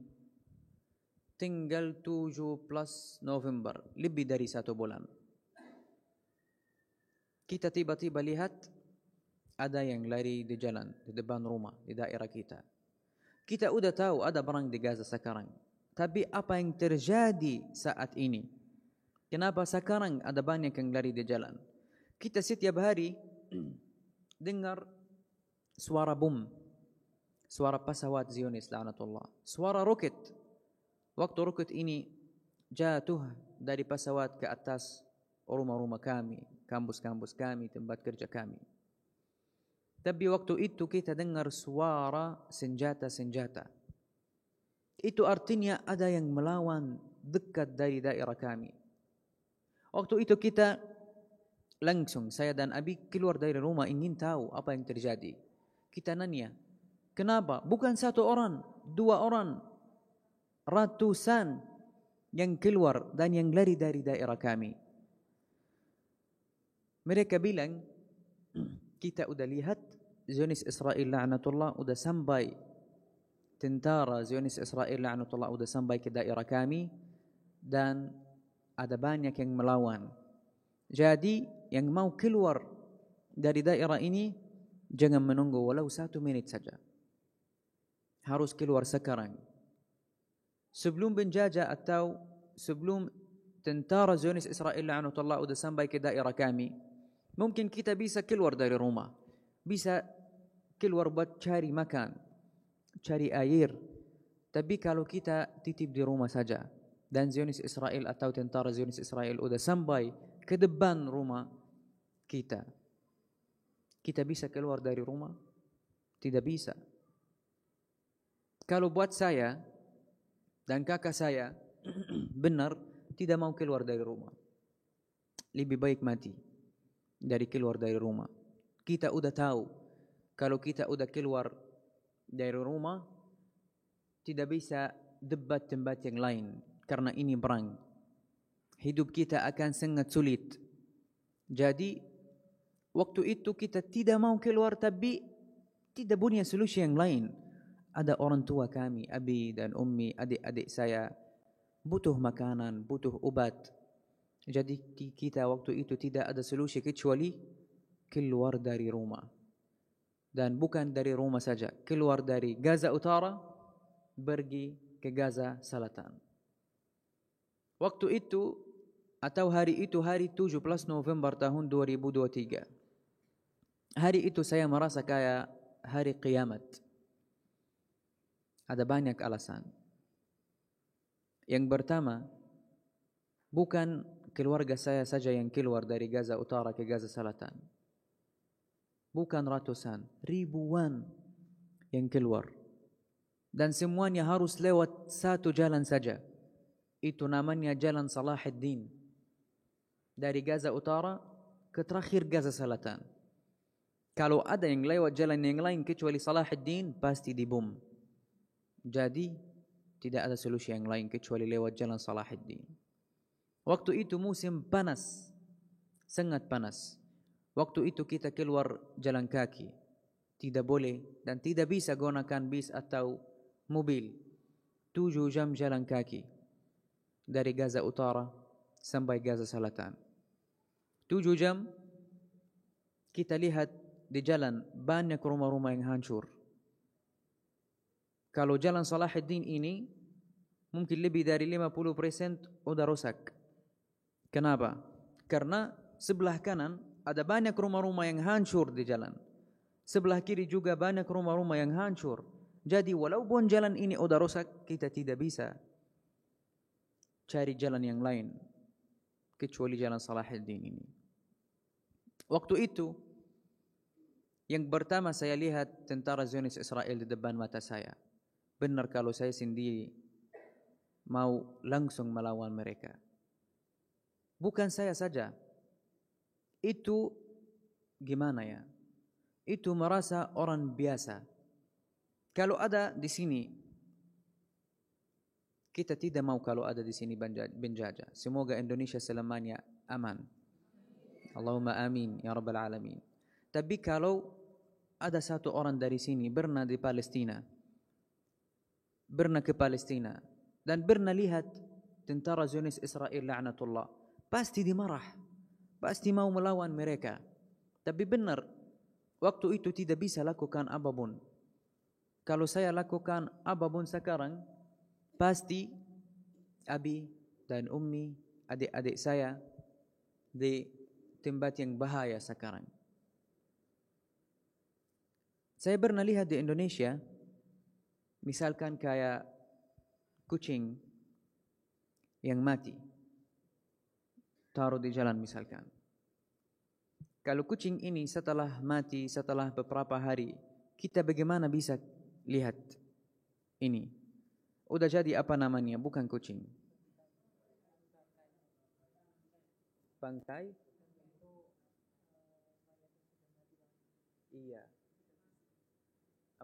tinggal 7 November, lebih dari 1 bulan. Kita tiba-tiba lihat ada yang lari di jalan, di depan rumah, di daerah kita. Kita udah tahu ada perang di Gaza sekarang. Tapi apa yang terjadi saat ini? Kenapa sekarang ada banyak yang lari di jalan? Kita setiap hari dengar suara bom, suara pesawat Zionis, laknatullah, suara roket. Waktu roket ini jatuh dari pesawat ke atas rumah-rumah kami, kampus-kampus kami, tempat kerja kami. Tapi waktu itu kita dengar suara senjata-senjata. Itu artinya ada yang melawan dekat dari daerah kami. Waktu itu kita langsung, saya dan Abi keluar dari rumah ingin tahu apa yang terjadi. Kita nanya, kenapa? Bukan 1 orang, 2 orang, ratusan yang keluar dan yang lari dari daerah kami. Mereka bilang, kita udah lihat Zionis Israel laknatullah udah sampai, tentara Zionis Israel laknatullah udah sampai ke daerah kami dan ada banyak yang melawan. Jadi yang mau keluar dari daerah ini jangan menunggu walau 1 menit saja. Harus keluar sekarang. Sebelum penjajah atau sebelum tentara Zionis Israel laknatullah udah sampai ke daerah kami, mungkin kita bisa keluar dari rumah. Bisa keluar buat cari makan, cari air. Tapi kalau kita titip di rumah saja dan Zionis Israel atau tentara Zionis Israel udah sampai ke depan rumah kita, kita bisa keluar dari rumah? Tidak bisa. Kalau buat saya dan kakak saya benar tidak mau keluar dari rumah, lebih baik mati dari keluar dari rumah. Kita udah tahu kalau kita udah keluar dari rumah tidak bisa debat tempat yang lain karena ini perang. Hidup kita akan sangat sulit. Jadi waktu itu kita tidak mau keluar tapi tidak punya solusi yang lain. Ada orang tua kami, abi dan ummi, adik-adik saya butuh makanan, butuh obat. Jadi kita waktu itu tidak ada solusi kecuali keluar dari rumah. Dan bukan dari rumah saja, keluar dari Gaza Utara, pergi ke Gaza Selatan. Waktu itu atau hari itu, hari 17 November tahun 2023. Hari itu saya merasa kayak hari kiamat. Ada banyak alasan. Yang pertama, bukan keluarga saya saja yang keluar dari Gaza Utara ke Gaza Selatan. Bukan ratusan, ribuan yang keluar. Dan semuanya harus lewat 1 jalan saja. Itu namanya Jalan Salahuddin. Dari Gaza Utara ke terakhir Gaza Selatan. Kalau ada yang lewat jalan yang lain kecuali Salahuddin, pasti dibom. Jadi tidak ada solusi yang lain kecuali lewat Jalan Salahuddin. Waktu itu musim panas, sangat panas. Waktu itu kita keluar jalan kaki. Tidak boleh dan tidak bisa gunakan bis atau mobil. 7 jam jalan kaki. Dari Gaza Utara sampai Gaza Selatan. 7 jam kita lihat di jalan banyak rumah-rumah yang hancur. Kalau Jalan Salahuddin ini mungkin lebih dari 50% udah rusak. Kenapa? Karena sebelah kanan ada banyak rumah-rumah yang hancur di jalan. Sebelah kiri juga banyak rumah-rumah yang hancur. Jadi walaupun jalan ini udah rusak, kita tidak bisa cari jalan yang lain kecuali Jalan Salahuddin ini. Waktu itu Yang pertama saya lihat tentara Zionis Israel di depan mata saya. Benar kalau saya sendiri mau langsung melawan mereka. Bukan saya saja. Itu gimana ya? Itu merasa orang biasa. Kalau ada di sini, kita tidak mau kalau ada di sini penjajah. Semoga Indonesia selamanya aman. Allahumma amin ya rabbal alamin. Tapi kalau ada satu orang dari sini pernah di Palestina, pernah ke Palestina dan pernah lihat tentara Zionis Israel laknatullah, pasti dimarah, pasti mau melawan mereka. Tapi benar, waktu itu tidak bisa lakukan apapun. Kalau saya lakukan apapun sekarang, pasti abi dan ummi, adik-adik saya di tempat yang bahaya sekarang. Saya pernah lihat di Indonesia, misalkan kayak kucing yang mati, taruh di jalan misalkan. Kalau kucing ini setelah mati, setelah beberapa hari, kita bagaimana bisa lihat ini? Udah jadi apa namanya? Bukan kucing. Bangkai? Iya.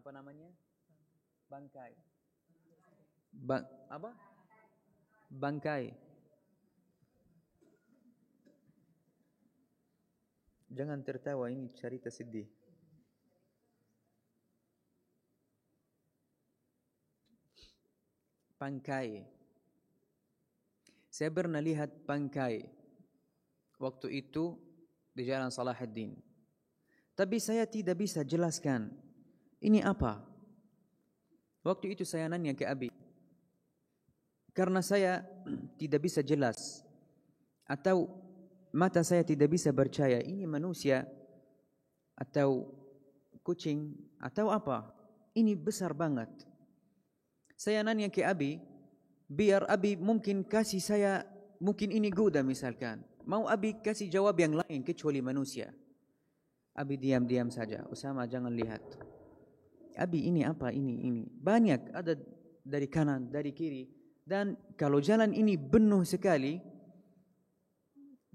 Apa namanya? Bangkai. Apa? Bangkai. Jangan tertawa, ini cerita sedih. Bangkai. Saya pernah lihat bangkai waktu itu di Jalan Salahuddin. Tapi saya tidak bisa jelaskan ini apa. Waktu itu saya nanya ke Abi, karena saya tidak bisa jelas atau mata saya tidak bisa percaya ini manusia atau kucing atau apa. Ini besar banget. Saya nanya ke Abi, biar Abi mungkin kasih saya, mungkin ini kuda misalkan. Mau Abi kasih jawab yang lain kecuali manusia. Abi diam-diam saja. Usama jangan lihat. Abi ini apa? Ini. Banyak ada dari kanan, dari kiri. Dan kalau jalan ini penuh sekali,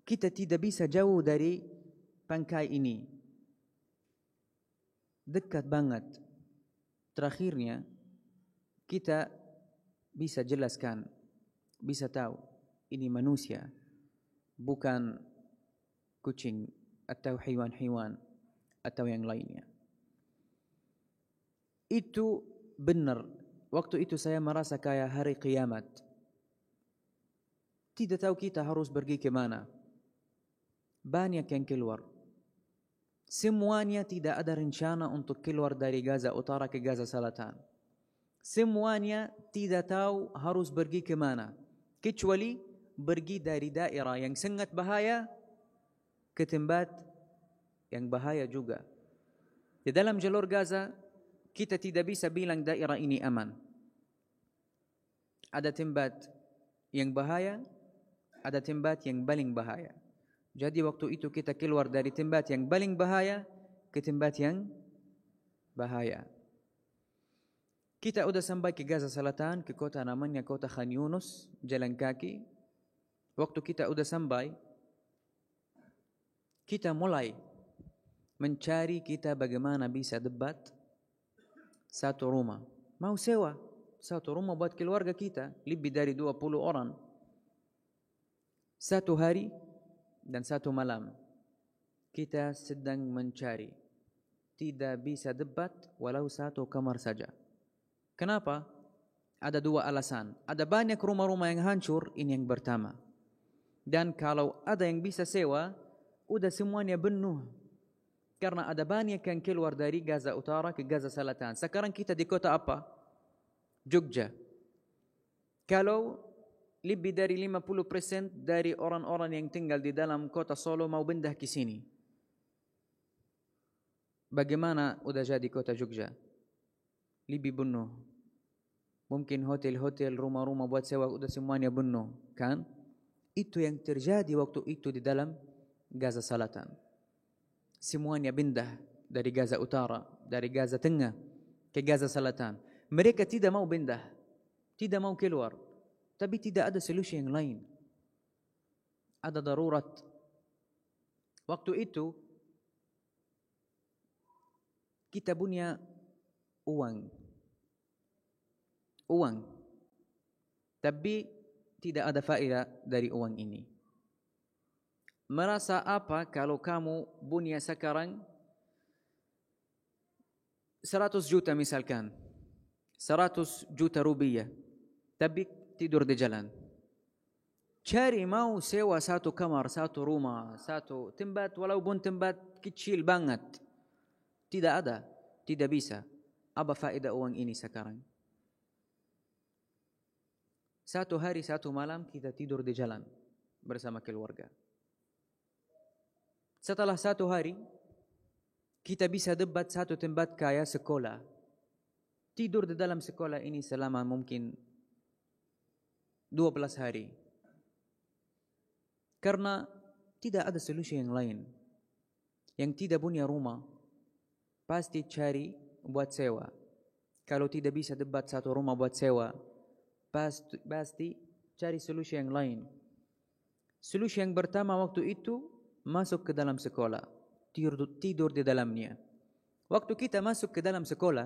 kita tidak bisa jauh dari bangkai ini. Dekat banget. Terakhirnya, kita bisa jelaskan, bisa tahu ini manusia, bukan kucing atau hewan-hewan atau yang lainnya. Itu benar. Waktu itu saya merasa kayak hari kiamat. Tidak tahu kita harus pergi ke mana. Banyak yang keluar. Semuanya tidak ada rencana untuk keluar dari Gaza Utara ke Gaza Selatan. Semuanya tidak tahu harus pergi ke mana. Kecuali pergi dari daerah yang sangat bahaya ke tempat yang bahaya juga. Di dalam jalur Gaza, kita tidak bisa bilang daerah ini aman. Ada tempat yang bahaya, ada tempat yang paling bahaya. Jadi waktu itu kita keluar dari tempat yang paling bahaya ke tempat yang bahaya. Kita sudah sampai ke Gaza Selatan, ke kota namanya kota Khan Yunus, jalan kaki. Waktu kita sudah sampai, kita mulai mencari kita bagaimana bisa debat satu rumah. Mau sewa satu rumah buat keluarga kita, lebih dari 20 orang. Satu hari dan satu malam kita sedang mencari. Tidak bisa debat walau satu kamar saja. Kenapa? Ada dua alasan. Ada banyak rumah-rumah yang hancur, ini yang pertama. Dan kalau ada yang bisa sewa, udah semuanya penuh. Karena ada banyak yang keluar dari Gaza Utara ke Gaza Selatan. Sekarang kita di kota apa? Jogja. Kalau lebih dari 50% dari orang-orang yang tinggal di dalam kota Solo mau pindah ke sini. Bagaimana udah jadi kota Jogja? Lebih penuh. Mungkin hotel-hotel, rumah-rumah buat sewa udah semuanya penuh, kan? Itu yang terjadi waktu itu di dalam Gaza Selatan. Semuanya pindah. dari Gaza Utara, dari Gaza Tengah ke Gaza Selatan. Mereka tidak mau pindah, tidak mau keluar. Tapi tidak ada solusi yang lain. Ada darurat. Waktu itu kita punya uang. Tapi tidak ada faedah dari uang ini. Merasa apa kalau kamu punya sekarang 100 juta misalkan, 100 juta rupiah, tapi tidur di jalan. Cari mau sewa satu kamar, satu rumah, satu tempat, walaupun tempat kecil banget. Tidak ada, tidak bisa. Apa faedah uang ini sekarang? Satu hari, satu malam kita tidur di jalan bersama keluarga. Setelah satu hari, kita bisa dapat satu tempat kayak sekolah. Tidur di dalam sekolah ini selama mungkin 12 hari. Karena tidak ada solusi yang lain. Yang tidak punya rumah, pasti cari buat sewa. Kalau tidak bisa dapat satu rumah buat sewa, pasti cari solusi yang lain. Solusi yang pertama waktu itu, masuk ke dalam sekolah. Tidur di dalamnya. Waktu kita masuk ke dalam sekolah,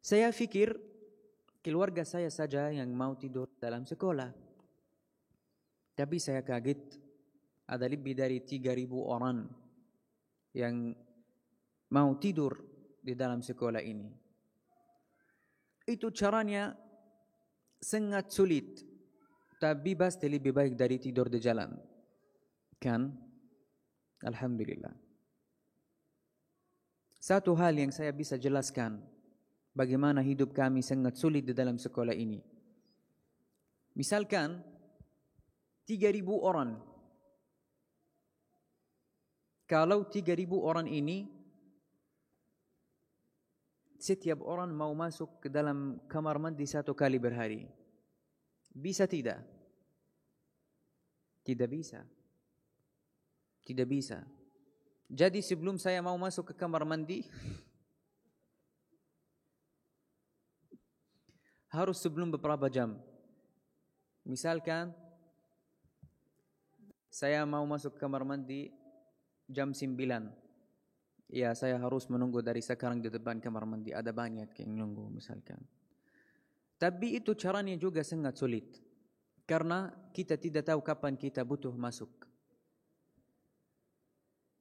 saya pikir keluarga saya saja yang mau tidur dalam sekolah. Tapi saya kaget, ada lebih dari 3.000 orang yang mau tidur di dalam sekolah ini. Itu caranya sangat sulit, tapi pasti lebih baik dari tidur di jalan. Kan? Alhamdulillah. Satu hal yang saya bisa jelaskan, bagaimana hidup kami sangat sulit di dalam sekolah ini. Misalkan 3.000 orang. Kalau 3.000 orang ini, setiap orang mau masuk ke dalam kamar mandi 1 kali berhari. Bisa tidak? Tidak bisa. Tidak bisa. Jadi sebelum saya mau masuk ke kamar mandi, harus sebelum beberapa jam. Misalkan saya mau masuk ke kamar mandi jam 9. Ya, saya harus menunggu dari sekarang di depan kamar mandi. Ada banyak yang menunggu misalkan. Tapi itu caranya juga sangat sulit. Karena kita tidak tahu kapan kita butuh masuk.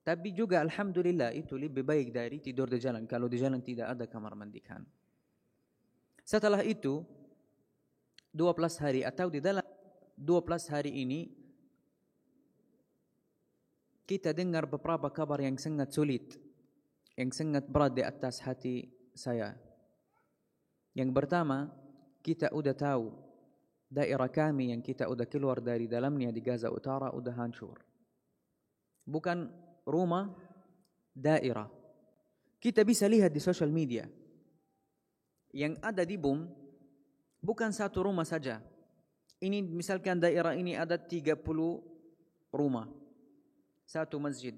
Tapi juga alhamdulillah itu lebih baik dari tidur di jalan. Kalau di jalan tidak ada kamar mandi kan. Setelah itu, 12 hari atau di dalam 12 hari ini, kita dengar beberapa kabar yang sangat sulit, yang sangat berat di atas hati saya. Yang pertama, kita udah tahu daerah kami yang kita udah keluar dari dalamnya di Gaza Utara udah hancur. Bukan rumah, daerah. Kita bisa lihat di social media. Yang ada di bom, bukan satu rumah saja. Ini misalkan daerah ini ada 30 rumah. 1 masjid,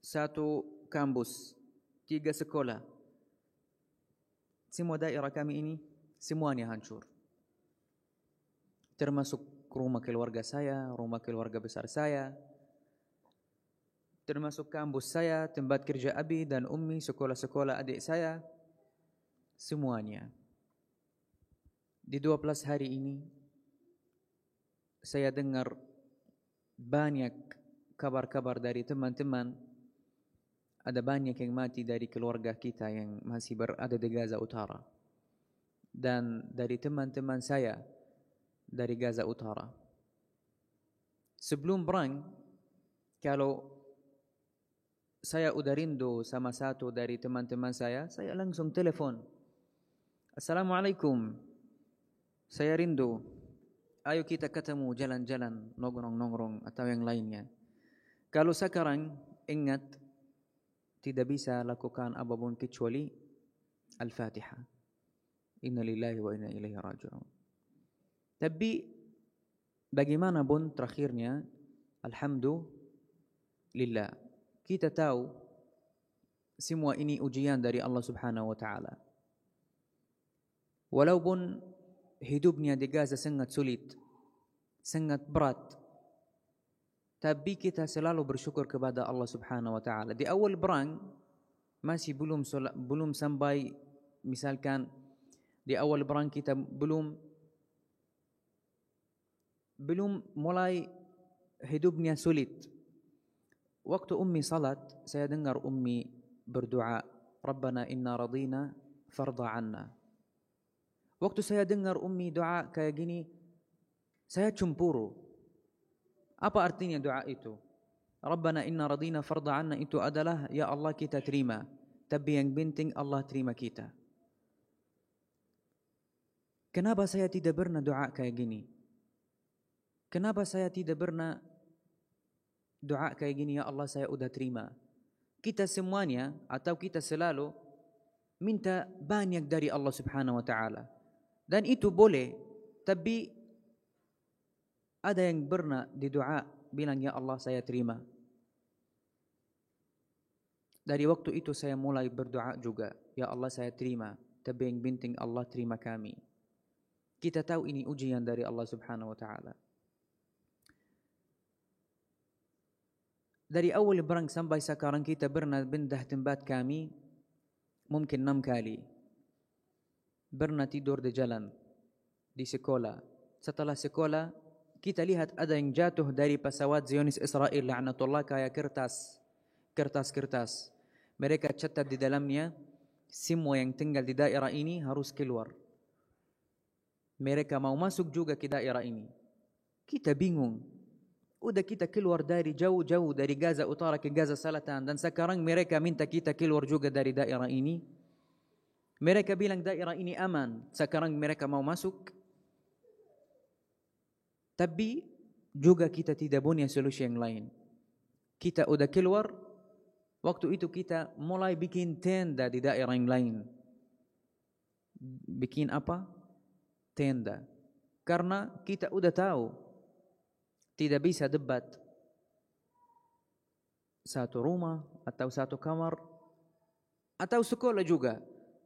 1 kampus, 3 sekolah. Semua daerah kami ini, semuanya hancur. Termasuk rumah keluarga saya, rumah keluarga besar saya, termasuk kampus saya, tempat kerja abi dan ummi, sekolah-sekolah adik saya, semuanya. Di 12 hari ini, saya dengar banyak kabar-kabar dari teman-teman. Ada banyak yang mati dari keluarga kita yang masih berada di Gaza Utara. Dan dari teman-teman saya dari Gaza Utara. Sebelum perang, kalau saya udah rindu sama satu dari teman-teman saya langsung telepon. Assalamualaikum, saya rindu. Ayo kita ketemu jalan-jalan, nongkrong-nongkrong atau yang lainnya. Kalau sekarang ingat, tidak bisa lakukan apapun kecuali Al-Fatihah. Inna lillahi wa inna ilaihi raji'un. Tapi bagaimanapun terakhirnya, alhamdulillah, kita tahu semua ini ujian dari Allah Subhanahu wa taala. Walaupun hidupnya di Gaza sangat sulit, sangat berat, tapi kita selalu bersyukur kepada Allah Subhanahu wa taala. Di awal perang masih belum sampai, misalkan di awal perang kita belum mulai hidupnya sulit. Waktu ummi salat, saya dengar ummi berdoa, Rabbana inna radina farda anna. Waktu saya dengar ummi doa kayak gini, saya cemburu. Apa artinya doa itu? Rabbana inna radina farda anna itu adalah, ya Allah kita terima, tapi yang penting Allah terima kita. Kenapa saya tidak pernah doa kayak gini? Kenapa saya tidak pernah doa kayak gini, ya Allah saya udah terima? Kita semuanya atau kita selalu minta banyak dari Allah Subhanahu wa taala. Dan itu boleh, tapi ada yang pernah di doa bilang, ya Allah saya terima. Dari waktu itu saya mulai berdoa juga, ya Allah saya terima, tapi yang penting Allah terima kami. Kita tahu ini ujian dari Allah Subhanahu wa taala. Dari awal perang sampai sekarang kita pernah pindah tempat kami mungkin 6 kali. Pernah tidur di jalan, di sekolah. Setelah sekolah kita lihat ada yang jatuh dari pesawat Zionis Israel la'natullah kayak kertas. Mereka catat di dalamnya semua yang tinggal di daerah ini harus keluar. Mereka mau masuk juga ke daerah ini. Kita bingung. Udah kita keluar dari jauh-jauh dari Gaza Utara ke Gaza Selatan, dan sekarang mereka minta kita keluar juga dari daerah ini. Mereka bilang daerah ini aman, sekarang mereka mau masuk. Tapi juga kita tidak punya solusi yang lain. Kita udah keluar, waktu itu kita mulai bikin tenda di daerah yang lain. Bikin apa? Tenda. Karena kita udah tahu tidak bisa debat satu rumah atau satu kamar atau sekolah juga,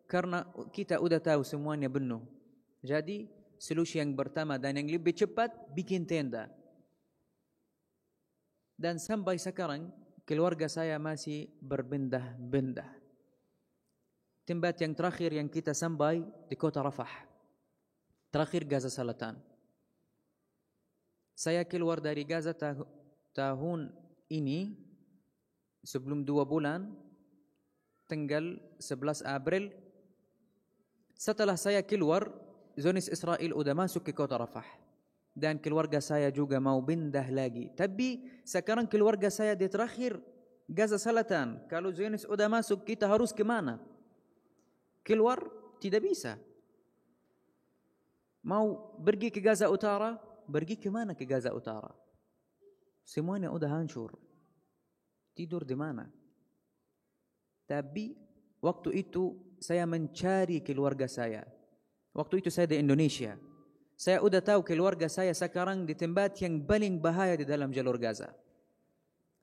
karena kita udah tahu semuanya penuh. Jadi solusi yang pertama dan yang lebih cepat bikin tenda. Dan sampai sekarang keluarga saya masih berpindah-pindah. Tempat yang terakhir yang kita sampai di kota Rafah, terakhir Gaza Selatan. Saya keluar dari Gaza tahun ini sebelum 2 bulan, tanggal 11 April. Setelah saya keluar, Zionis Israel udah masuk ke kota Rafah. Dan keluarga saya juga mau pindah lagi. Tapi sekarang keluarga saya di terakhir Gaza Selatan. Kalau Zionis udah masuk, kita harus kemana? Keluar tidak bisa. Mau pergi ke Gaza Utara, pergi kemana ke Gaza Utara? Semuanya udah hancur. Tidur di mana? Tapi waktu itu saya mencari keluarga saya. Waktu itu saya di Indonesia. Saya udah tahu keluarga saya sekarang di tempat yang paling bahaya di dalam jalur Gaza.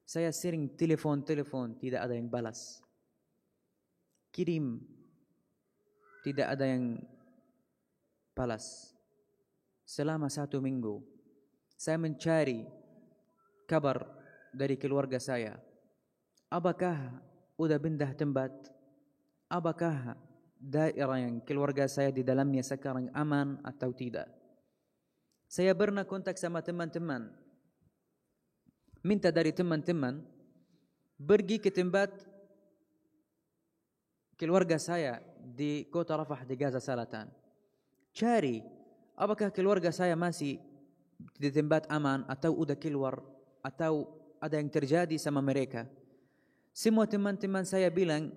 Saya sering telepon, tidak ada yang balas. Kirim, tidak ada yang balas. Selama 1 minggu saya mencari kabar dari keluarga saya. Apakah udah pindah tempat? Apakah daerah yang keluarga saya di dalamnya sekarang aman atau tidak? Saya pernah kontak sama teman-teman, minta dari teman-teman pergi ke tempat keluarga saya di kota Rafah di Gaza Selatan. Cari apakah keluarga saya masih di tempat aman atau udah keluar atau ada yang terjadi sama mereka. Semua teman-teman saya bilang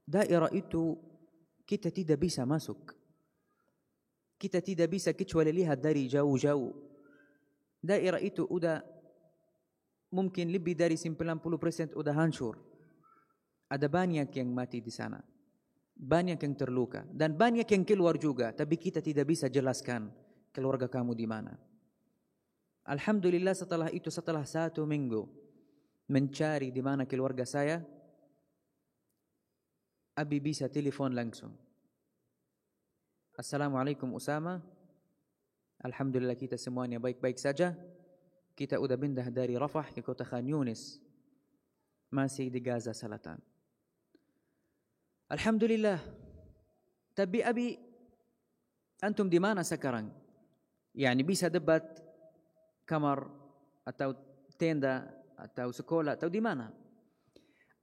daerah itu kita tidak bisa masuk. Kita tidak bisa kecuali lihat dari jauh-jauh. Daerah itu udah mungkin lebih dari 90% udah hancur. Ada banyak yang mati di sana. Banyak yang terluka dan banyak yang keluar juga, tapi kita tidak bisa jelaskan keluarga kamu di mana. Alhamdulillah setelah itu, setelah 1 minggu mencari di mana keluarga saya, Abi bisa telepon langsung. Assalamualaikum Usama, alhamdulillah kita semuanya baik-baik saja. Kita udah pindah dari Rafah ke kota Khan Yunis, masih di Gaza Selatan. Alhamdulillah. Tapi Abi, antum di mana sekarang? Yani bisa debat kamar atau tenda atau sekolah atau di mana?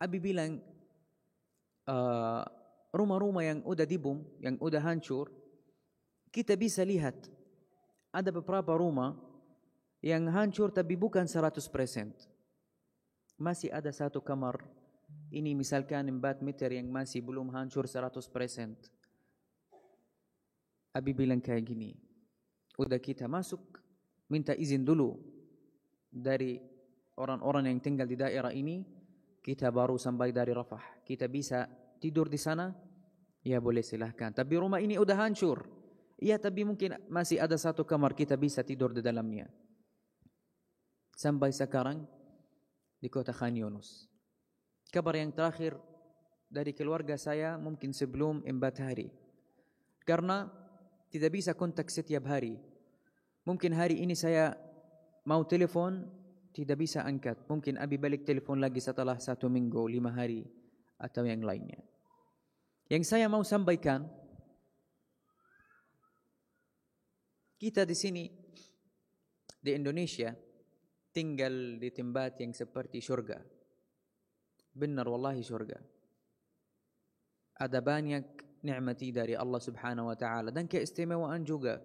Abi bilang rumah-rumah yang udah dibom, yang udah hancur, kita bisa lihat ada beberapa rumah yang hancur tapi bukan 100%. Masih ada satu kamar, ini misalkan 4 meter yang masih belum hancur 100%. Abi bilang kayak gini, udah kita masuk, minta izin dulu dari orang-orang yang tinggal di daerah ini, kita baru sampai dari Rafah. Kita bisa tidur di sana? Ya boleh silahkan. Tapi rumah ini udah hancur. Iya tapi mungkin masih ada satu kamar kita bisa tidur di dalamnya. Sampai sekarang di kota Khan Yunus. Kabar yang terakhir dari keluarga saya mungkin sebelum 4 hari. Karena tidak bisa kontak setiap hari. Mungkin hari ini saya mau telepon, tidak bisa angkat. Mungkin Abi balik telepon lagi setelah 1 minggu, 5 hari, atau yang lainnya. Yang saya mau sampaikan, kita di sini, di Indonesia, tinggal di tempat yang seperti surga. Benar wallahi surga. Ada banyak nikmati dari Allah Subhanahu wa taala dan keistimewaan juga.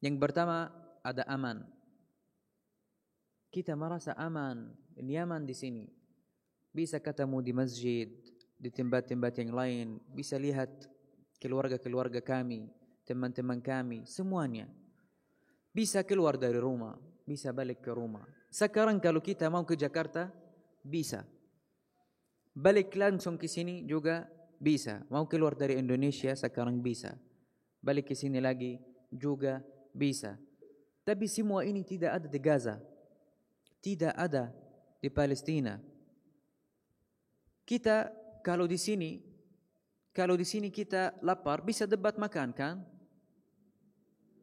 Yang pertama, ada aman. Kita merasa aman, nyaman di sini. Bisa ketemu di masjid, di tempat-tempat yang lain, bisa lihat keluarga-keluarga kami, teman-teman kami, semuanya. Bisa keluar dari rumah, bisa balik ke rumah. Sekarang kalau kita mau ke Jakarta, bisa. Balik langsung ke sini juga bisa. Mau keluar dari Indonesia sekarang bisa. Balik ke sini lagi juga bisa. Tapi semua ini tidak ada di Gaza. Tidak ada di Palestina. Kita kalau di sini kita lapar bisa debat makan kan?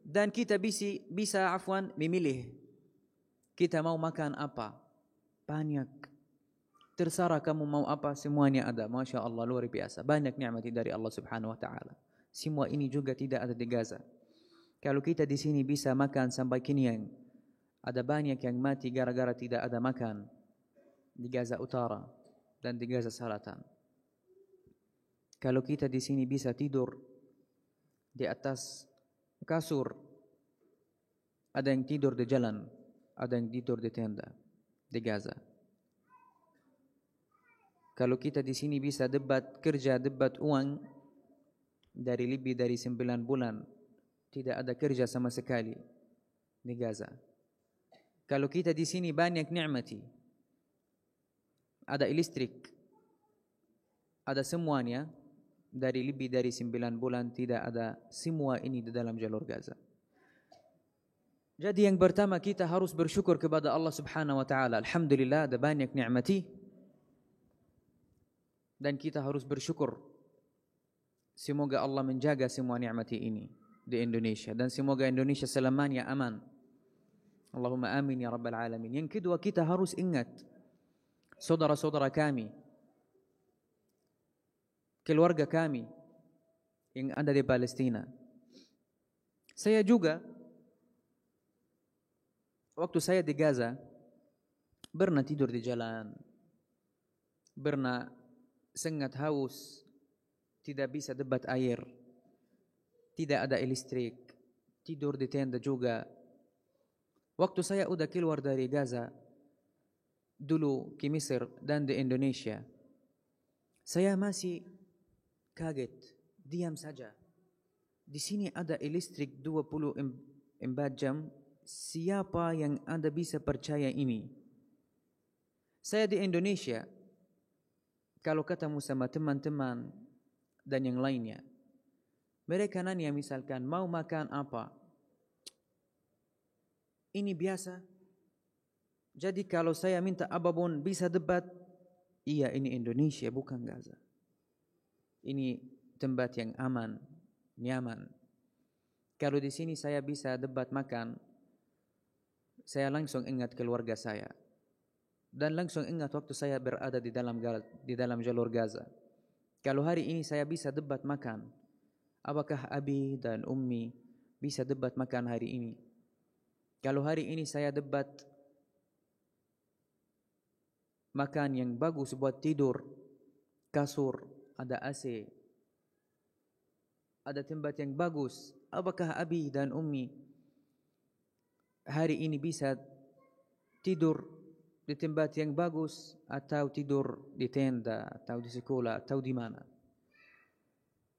Dan kita bisa memilih. Kita mau makan apa? Banyak. Terserah kamu mau apa, semuanya ada. Masya Allah, luar biasa. Banyak nikmat dari Allah Subhanahu wa taala. Semua ini juga tidak ada di Gaza. Kalau kita di sini bisa makan sampai kenyang, ada banyak yang mati gara-gara tidak ada makan di Gaza Utara dan di Gaza Selatan. Kalau kita di sini bisa tidur di atas kasur, ada yang tidur di jalan, ada yang tidur di tenda di Gaza. Kalau kita di sini bisa debat uang dari lebih dari 9 bulan, tidak ada kerja sama sekali di Gaza. Kalau kita di sini banyak nikmati, ada listrik, ada semuanya, dari lebih dari 9 bulan tidak ada semua ini di dalam jalur Gaza. Jadi yang pertama kita harus bersyukur kepada Allah Subhanahu wa taala. Alhamdulillah ada banyak nikmati. Dan kita harus bersyukur. Semoga Allah menjaga semua nikmati ini di Indonesia. Dan semoga Indonesia selamanya aman. Allahumma amin ya rabbal alamin. Yang kedua kita harus ingat saudara-saudara kami, keluarga kami yang ada di Palestina. Saya juga waktu saya di Gaza pernah tidur di jalan, pernah sangat haus, tidak bisa dapat air, tidak ada listrik, tidur di tenda juga. Waktu saya udah keluar dari Gaza, dulu ke Mesir dan di Indonesia, saya masih kaget, diam saja. Di sini ada listrik 24 jam, siapa yang Anda bisa percaya ini? Saya di Indonesia, kalau ketemu sama teman-teman dan yang lainnya, mereka nanya misalkan mau makan apa? Ini biasa. Jadi kalau saya minta apapun bisa debat, iya ini Indonesia bukan Gaza. Ini tempat yang aman, nyaman. Kalau di sini saya bisa debat makan, saya langsung ingat keluarga saya. Dan langsung ingat waktu saya berada di dalam jalur Gaza. Kalau hari ini saya bisa debat makan, apakah abi dan ummi bisa debat makan hari ini? Kalau hari ini saya debat makan yang bagus buat tidur, kasur, ada AC, ada tempat yang bagus, apakah abi dan ummi hari ini bisa tidur di tempat yang bagus atau tidur di tenda atau di sekolah atau di mana?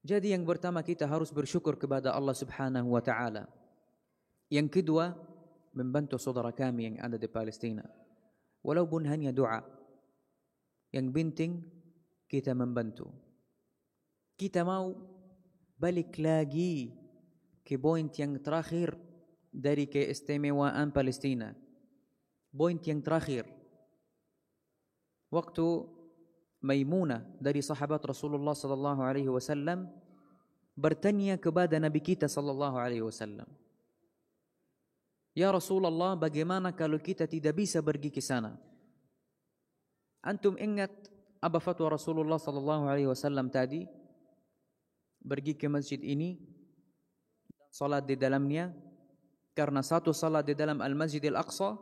Jadi yang pertama kita harus bersyukur kepada Allah Subhanahu wa taala. Yang kedua, membantu saudara kami yang ada di Palestina. Walaupun hanya doa. Yang penting kita membantu. Kita mau balik lagi ke poin yang terakhir dari keistimewaan Palestina. Poin yang terakhir. Waktu Maimunah dari sahabat Rasulullah sallallahu alaihi wasallam bertanya kepada Nabi kita sallallahu alaihi wasallam, "Ya Rasulullah, bagaimana kalau kita tidak bisa pergi ke sana?" Antum ingat apa fatwa Rasulullah sallallahu alaihi wasallam tadi? Pergi ke masjid ini, salat di dalamnya, karena satu salat di dalam Al-Masjidil Aqsa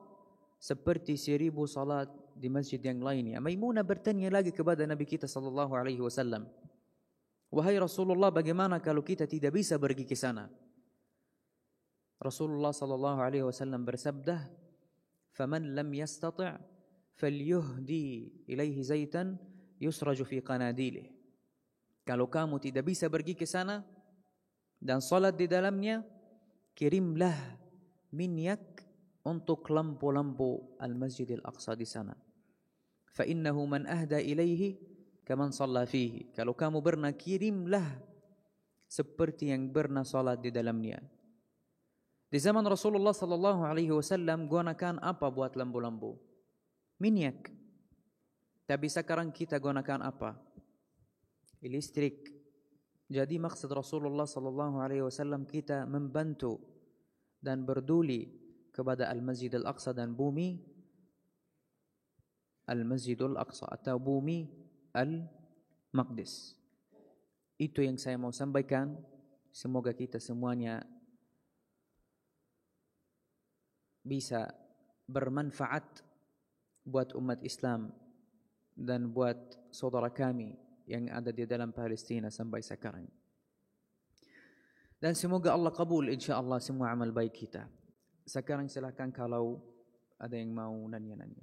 seperti 1000 salat di masjid yang lainnya. Maimunah bertanya lagi kepada Nabi kita sallallahu alaihi wasallam, "Wahai Rasulullah, bagaimana kalau kita tidak bisa pergi ke sana?" Rasulullah sallallahu alaihi wasallam bersabda, "Faman lam yastati' falyuhdi ilaihi zaitan yusraju fi qanadilih." Kalau kamu tidak bisa pergi ke sana dan salat di dalamnya, kirimlah minyak untuk lampu-lampu Al-Masjidil Aqsa di sana. Fa innahu man ahda ilaihi kaman shalla fihi. Kalau kamu pernah, kirimlah seperti yang pernah salat di dalamnya. Di zaman Rasulullah sallallahu alaihi wasallam gunakan apa buat lampu-lampu? Minyak. Tapi sekarang kita gunakan apa? Listrik. Jadi maksud Rasulullah sallallahu alaihi wasallam kita membantu dan berduli kepada Al-Masjidil Aqsa dan bumi Al-Masjidul Aqsa atau bumi Al-Maqdis. Itu yang saya mau sampaikan. Semoga kita semuanya bisa bermanfaat buat umat Islam dan buat saudara kami yang ada di dalam Palestina sampai sekarang. Dan semoga Allah kabul insyaAllah semua amal baik kita. Sekarang silakan kalau ada yang mau nanya-nanya.